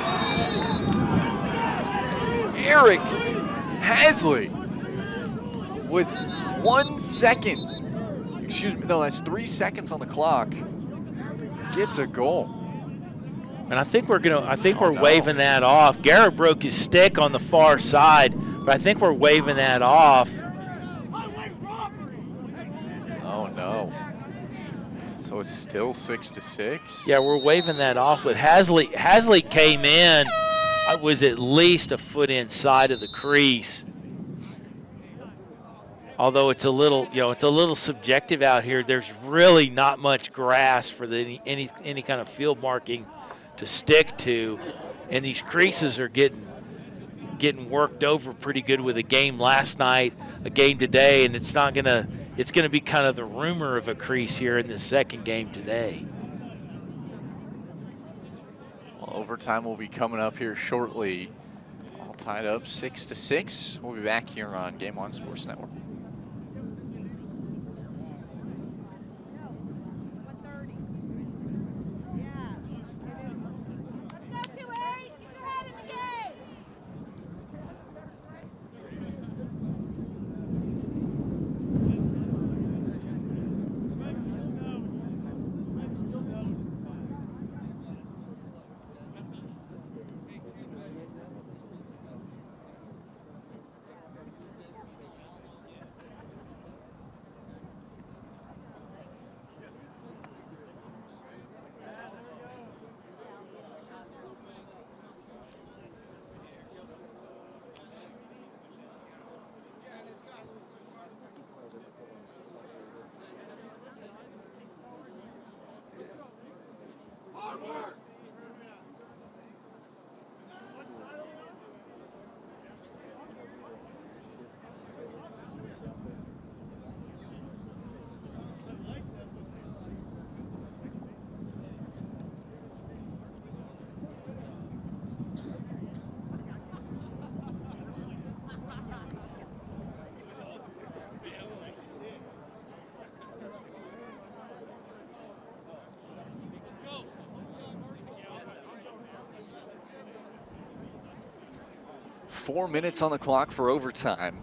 Eric Hasley with 1 second. Excuse me, no, that's 3 seconds on the clock. Gets a goal.
And I think we're waving that off. Garrett broke his stick on the far side, but I think we're waving that off.
Oh no. So it's still 6-6?
Yeah, we're waving that off with Hasley. Hasley came in, was at least a foot inside of the crease. Although it's a little subjective out here. There's really not much grass for any kind of field marking to stick to, and these creases are getting worked over pretty good with a game last night, a game today, and it's gonna be kind of the rumor of a crease here in the second game today.
Well, overtime will be coming up here shortly. All tied up 6-6. We'll be back here on Game On Sports Network. Four minutes on the clock for overtime.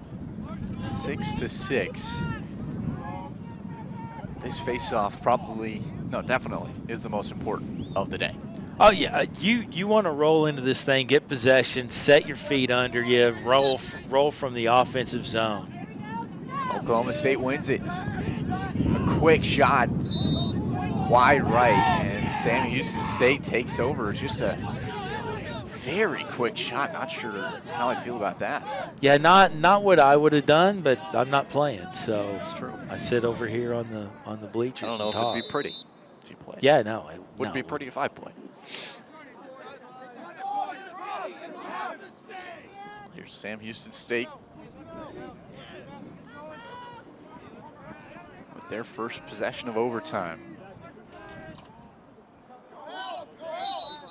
6-6. this face-off probably, no, definitely is the most important of the day.
Oh yeah, you want to roll into this thing, get possession, set your feet under you, roll from the offensive zone.
Oklahoma State wins it. A quick shot, wide right, and Sam Houston State takes over. Just a very quick shot. Not sure how I feel about that.
Yeah, not what I would have done, but I'm not playing, so
That's true.
I sit over here on the bleachers.
I don't know
and
if
talk.
it'd be pretty if you played.
Yeah, no, it
Wouldn't be pretty if I played. Here's Sam Houston State with their first possession of overtime.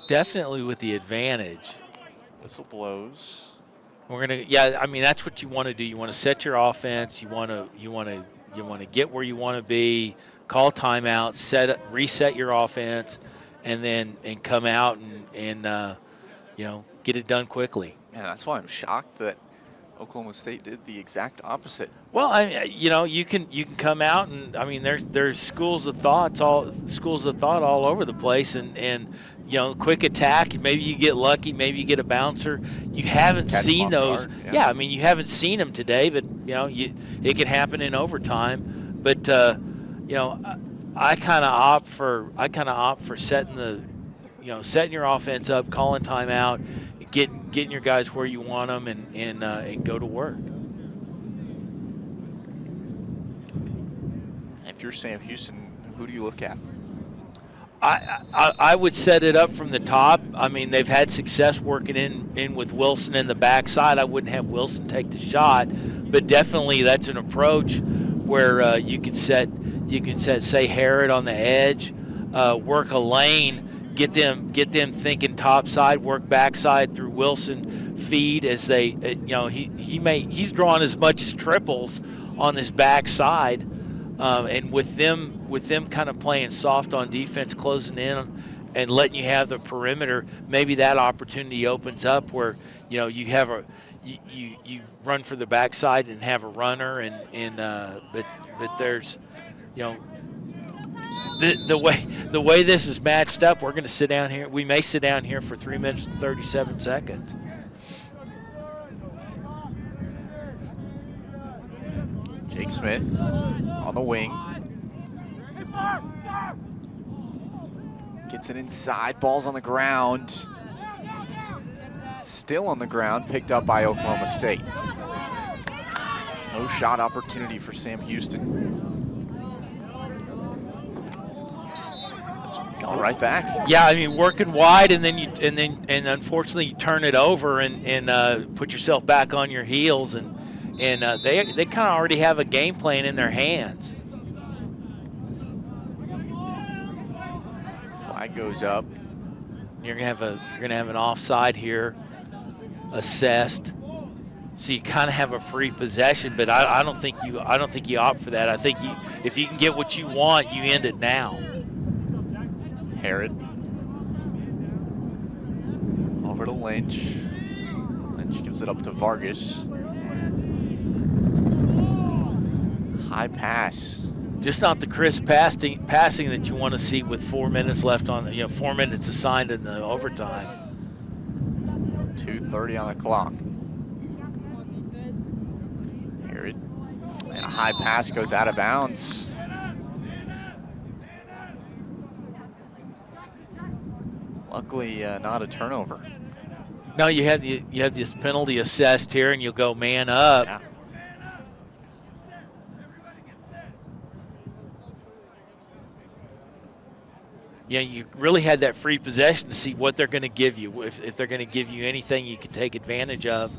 Definitely with the advantage.
Whistle blows.
We're gonna, yeah. I mean, that's what you want to do. You want to set your offense. You want to get where you want to be. Call timeout. Reset your offense, and come out and get it done quickly.
Yeah, that's why I'm shocked that Oklahoma State did the exact opposite.
Well, you can come out and I mean, there's schools of thought all over the place, and quick attack. Maybe you get lucky. Maybe you get a bouncer. You haven't seen those. Yeah, I mean, you haven't seen them today, but it can happen in overtime. But I kind of opt for setting your offense up, calling timeout, getting your guys where you want them, and go to work.
If you're Sam Houston, who do you look at?
I would set it up from the top. I mean, they've had success working in with Wilson in the backside. I wouldn't have Wilson take the shot, but definitely that's an approach where you can set say Harrod on the edge, work a lane, get them thinking top side, work backside through Wilson, feed as they he's drawing as much as triples on this backside. And with them kind of playing soft on defense, closing in and letting you have the perimeter, maybe that opportunity opens up where you have you run for the backside and have a runner, but there's the way this is matched up, we're going to sit down here. We may sit down here for 3 minutes and 37 seconds.
Jake Smith on the wing. Gets it inside, ball's on the ground. Still on the ground, picked up by Oklahoma State. No shot opportunity for Sam Houston. It's going right back.
Yeah, I mean, working wide, and then unfortunately you turn it over and put yourself back on your heels, and they kind of already have a game plan in their hands.
Flag goes up.
You're gonna have an offside here, assessed. So you kind of have a free possession, but I don't think you opt for that. I think if you can get what you want, you end it now.
Harrod over to Lynch. Lynch gives it up to Vargas. High pass.
Just not the crisp passing that you want to see with 4 minutes left on 4 minutes assigned in the overtime.
2:30 on the clock. Harrod, and a high pass goes out of bounds. Luckily, not a turnover.
No, you have this penalty assessed here, and you'll go man up.
Yeah.
You really had that free possession to see what they're going to give you. If they're going to give you anything you can take advantage of,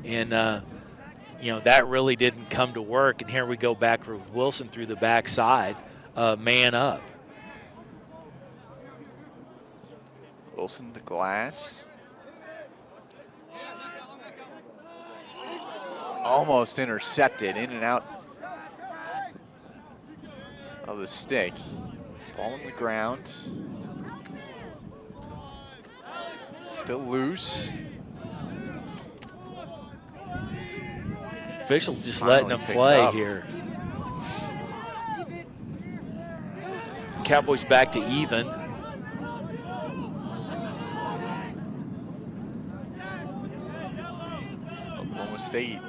and that really didn't come to work. And here we go back with Wilson through the backside, man up.
Wilson to glass. Almost intercepted, in and out of the stick. Ball on the ground. Still loose.
Officials just letting them play here. Cowboys back to even.
Oklahoma State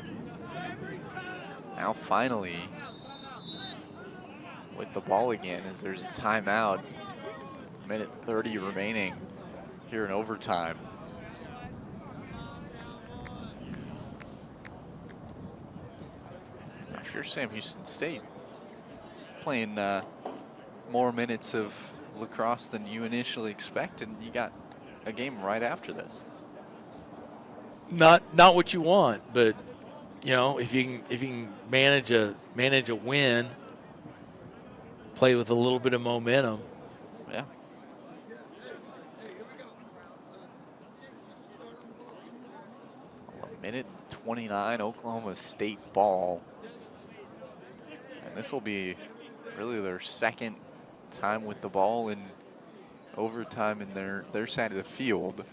now finally with the ball again as there's a timeout. Minute 30 remaining here in overtime. Now, if you're Sam Houston State, playing more minutes of lacrosse than you initially expected, and you got a game right after this.
Not what you want, but you know, if you can manage a win, play with a little bit of momentum.
Yeah. A minute 29, Oklahoma State ball. And this will be really their second time with the ball in overtime in their side of the field,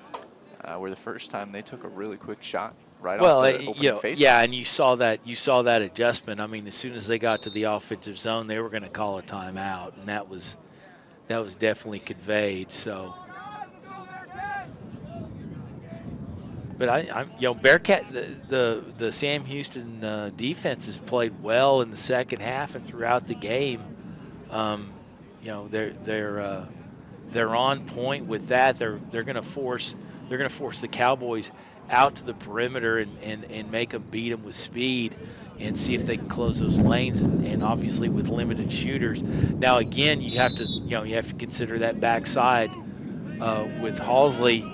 where the first time they took a really quick shot right off the opening face.
Yeah, and you saw that adjustment. I mean, as soon as they got to the offensive zone, they were going to call a timeout, and that was definitely conveyed. So, but I'm Bearcat, the Sam Houston defense has played well in the second half and throughout the game. They're on point with that. They're going to force the Cowboys out to the perimeter and make them beat them with speed and see if they can close those lanes, and obviously with limited shooters. Now again, you have to consider that backside with Halsley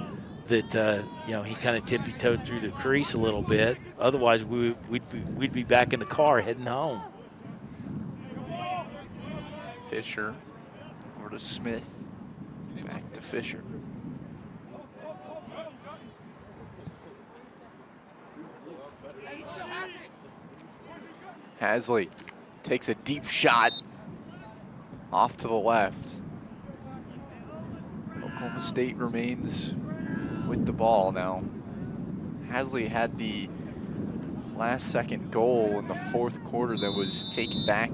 that he kind of tippy-toed through the crease a little bit. Otherwise, we'd be back in the car heading home.
Fisher over to Smith, back to Fisher. Hasley takes a deep shot off to the left. Oklahoma State remains with the ball now. Hasley had the last second goal in the fourth quarter that was taken back.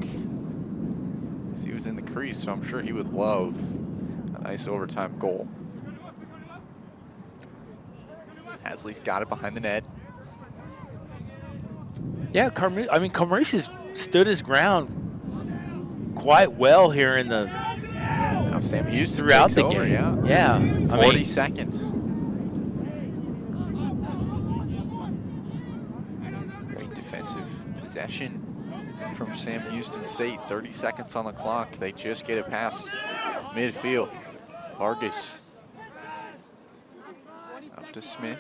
He was in the crease, so I'm sure he would love a nice overtime goal. Hasley's got it behind the net.
Yeah, Carmouche has stood his ground quite well here in the
now Sam Houston
throughout the
over,
game.
Yeah. 40
40
seconds. Great defensive possession from Sam Houston State. 30 seconds on the clock. They just get it past midfield. Vargas up to Smith.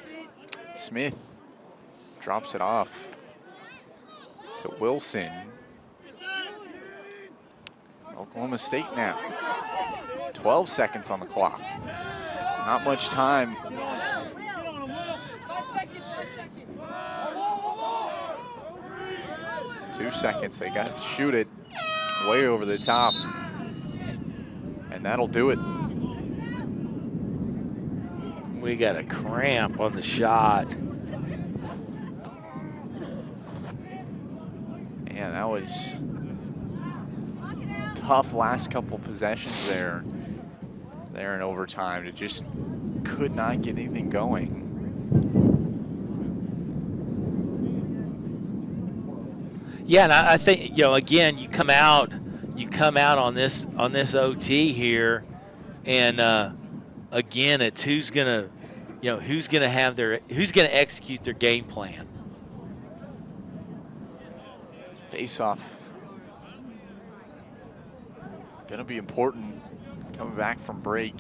Smith drops it off to Wilson. Oklahoma State now. 12 seconds on the clock. Not much time. Two seconds. They got to shoot it way over the top. And that'll do it.
We got a cramp on the shot.
Yeah, that was tough last couple possessions there in overtime. It just could not get anything going.
Yeah, and I think again you come out on this OT here, and again it's who's gonna execute their game plan.
Face-off. Gonna be important coming back from break.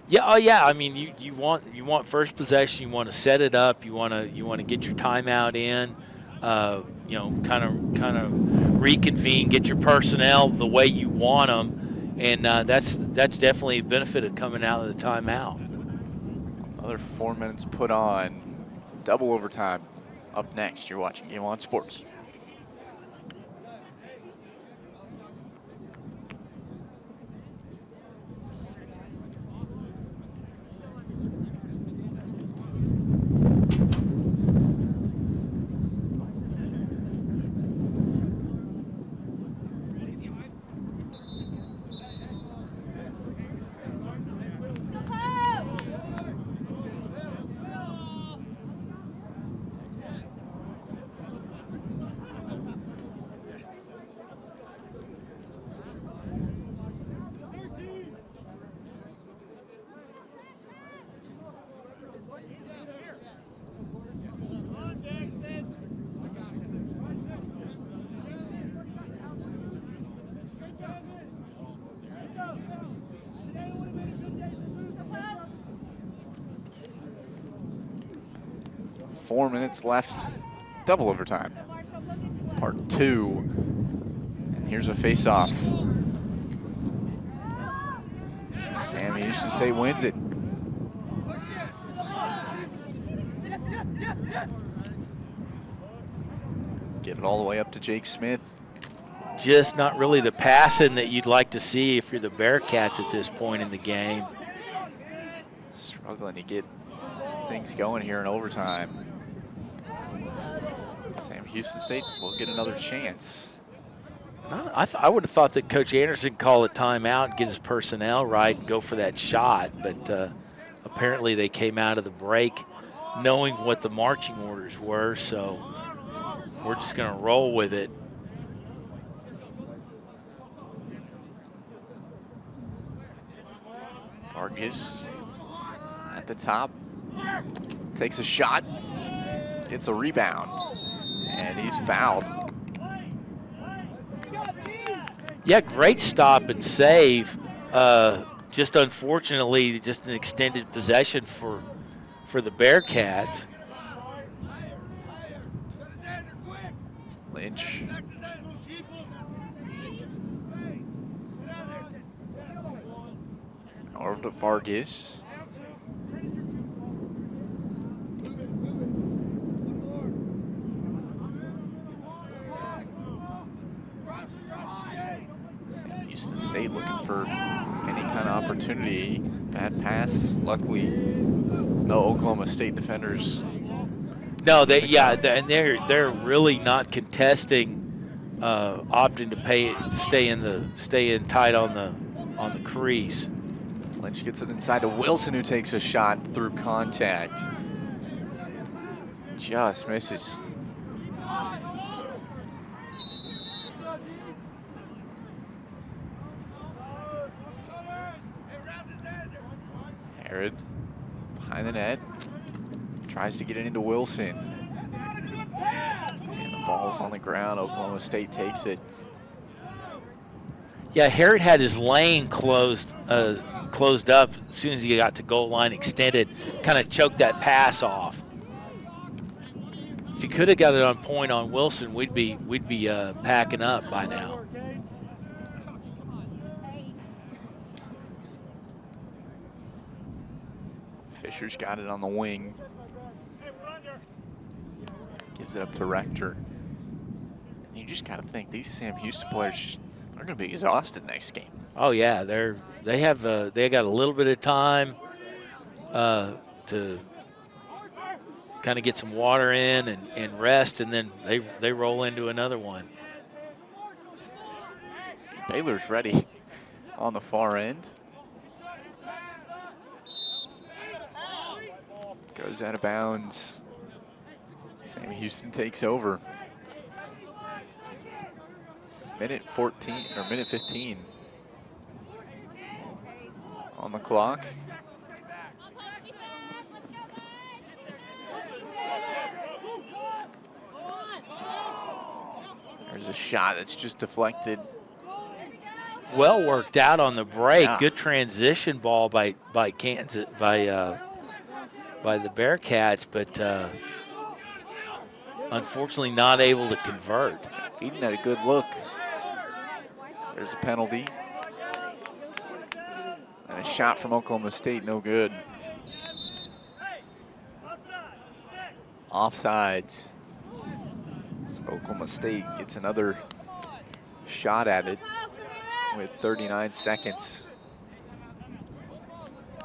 Yeah, oh yeah. I mean, you want first possession. You want to set it up. You want to get your timeout in. Kind of reconvene, get your personnel the way you want them, and that's definitely a benefit of coming out of the timeout.
Another 4 minutes put on. Double overtime. Up next, you're watching Game On Sports.
4 minutes left, double overtime. Part 2. And here's a face-off. Sam Houston State wins it. Get it all the way up to Jake Smith.
Just not really the passing that you'd like to see if you're the Bearcats at this point in the game.
Struggling to get things going here in overtime. Sam Houston State will get another chance.
I would have thought that Coach Anderson call a timeout and get his personnel right and go for that shot, but apparently they came out of the break knowing what the marching orders were, so we're just going to roll with it.
Vargas at the top, takes a shot, gets a rebound, and he's fouled.
Yeah, great stop and save. Just unfortunately, just an extended possession for the Bearcats.
Lynch. Over to Vargas. Sam Houston State looking for any kind of opportunity. Bad pass, luckily no Oklahoma State defenders.
No, and they're really not contesting, opting to stay in tight on the crease.
Lynch gets it inside to Wilson, who takes a shot through contact. Just misses. Herod behind the net. Tries to get it into Wilson. And the ball's on the ground. Oklahoma State takes it.
Yeah, Herod had his lane closed up as soon as he got to goal line extended, kind of choked that pass off. If he could have got it on point on Wilson, we'd be packing up by now.
Fisher's got it on the wing. Gives it up to Rector. And you just got to think these Sam Houston players are going to be exhausted next game.
Oh yeah, they got a little bit of time to kind of get some water in and rest, and then they roll into another one.
Baylor's ready on the far end. Goes out of bounds. Sam Houston takes over. Minute 15 on the clock. There's a shot that's just deflected.
Well worked out on the break.
Yeah.
Good transition ball by Kansas by the Bearcats, but unfortunately not able to convert.
Eden had a good look. There's a penalty. And a shot from Oklahoma State, no good. Offsides. So Oklahoma State gets another shot at it with 39 seconds.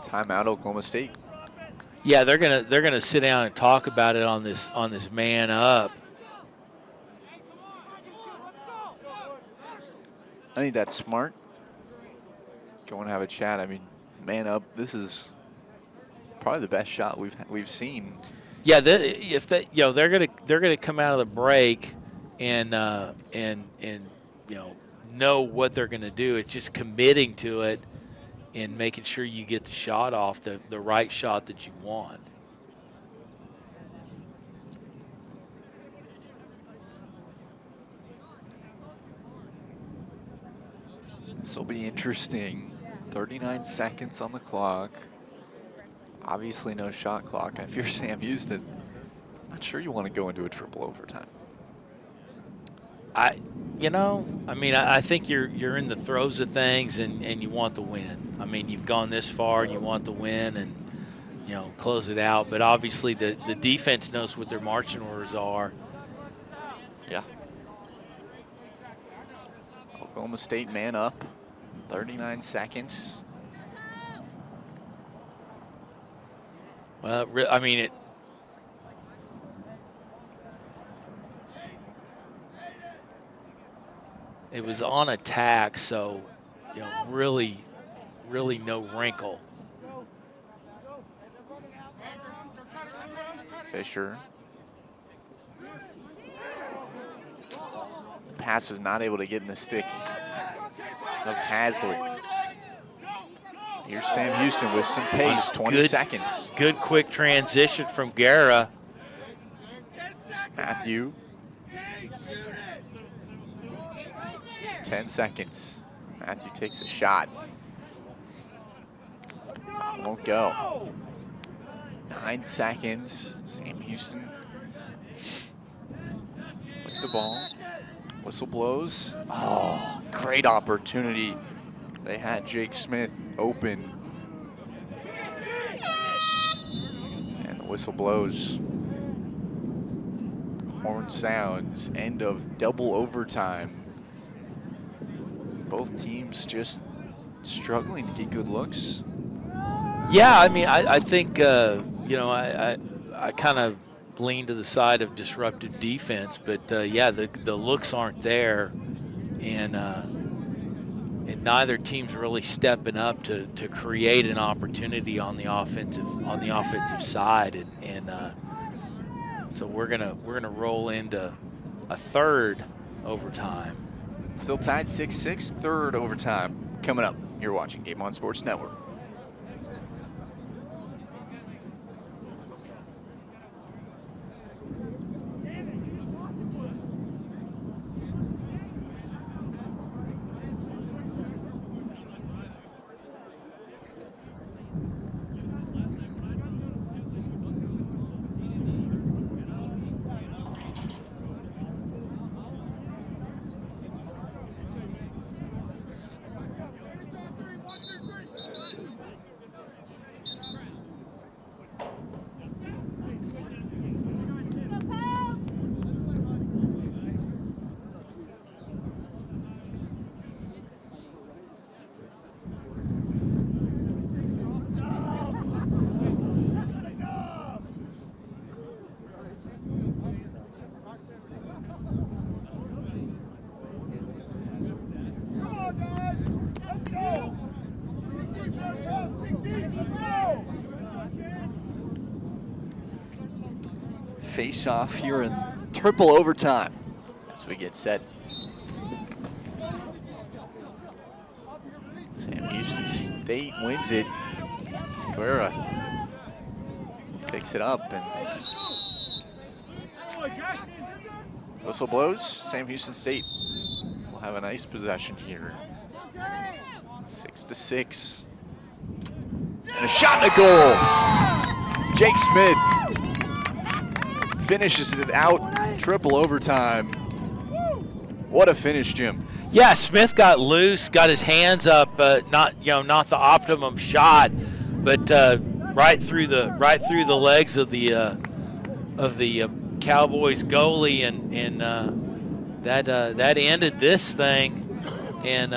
Timeout, Oklahoma State.
Yeah, they're gonna sit down and talk about it on this man up.
I think that's smart. Go and have a chat. I mean, man up. This is probably the best shot we've seen.
Yeah, they're gonna come out of the break and know what they're gonna do. It's just committing to it and making sure you get the shot off, the right shot that you want.
This will be interesting. 39 seconds on the clock. Obviously no shot clock. And if you're Sam Houston,
Not sure you want to go into a triple overtime.
I think you're in the throes of things, and you want the win. I mean, you've gone this far, you want the win, and close it out. But obviously, the defense knows what their marching orders are.
Yeah. Oklahoma State man up. 39 seconds.
Well, it was on attack, so really no wrinkle.
Fisher. Pass was not able to get in the stick of Haslett. Here's Sam Houston with some pace, 20 seconds.
Good quick transition from Guerra.
Matthew. 10 seconds. Matthew takes a shot. Won't go. 9 seconds. Sam Houston with the ball. Whistle blows. Oh, great opportunity. They had Jake Smith open. And the whistle blows. Horn sounds. End of double overtime. Both teams just struggling to get good looks.
Yeah, I mean, I think, I kind of lean to the side of disruptive defense, but yeah, the looks aren't there, and neither team's really stepping up to create an opportunity on the offensive side, and so we're gonna roll into a third overtime.
Still tied 6-6, third overtime coming up. You're watching Game On Sports Network. Face off here in triple overtime as we get set. Sam Houston State wins it. Guerra picks it up and whistle blows. Sam Houston State will have a nice possession here. 6-6. And a shot and a goal. Jake Smith finishes it out, triple overtime. What a finish, Jim.
Yeah, Smith got loose, got his hands up, not the optimum shot, but right through the legs of the Cowboys goalie, and that ended this thing. And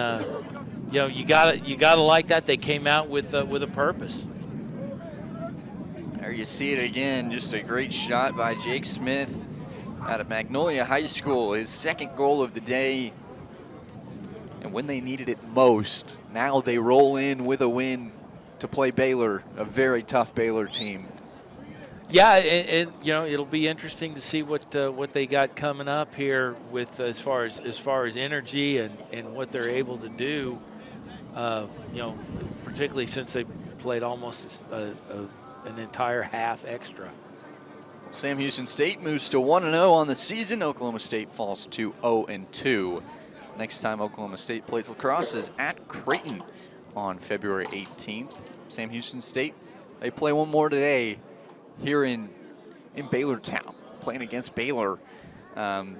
you gotta like that. They came out with a purpose.
There you see it again, just a great shot by Jake Smith out of Magnolia High School, his second goal of the day. And when they needed it most, now they roll in with a win to play Baylor, a very tough Baylor team.
Yeah, and it'll be interesting to see what they got coming up here with as far as energy and what they're able to do. Particularly since they played almost an entire half extra.
Sam Houston State moves to 1-0 on the season. Oklahoma State falls to 0-2. Next time Oklahoma State plays Lacrosse is at Creighton on February 18th. Sam Houston State, they play one more today here in Baylortown. playing against Baylor. And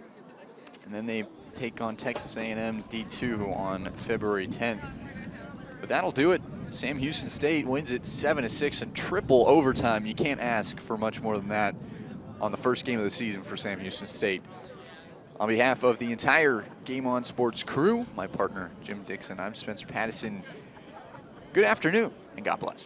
then they take on Texas A&M D2 on February 10th. But that'll do it. Sam Houston State wins it 7-6 in triple overtime. You can't ask for much more than that on the first game of the season for Sam Houston State. On behalf of the entire Game On Sports crew, my partner Jim Dixon, I'm Spencer Pattison. Good afternoon and God bless.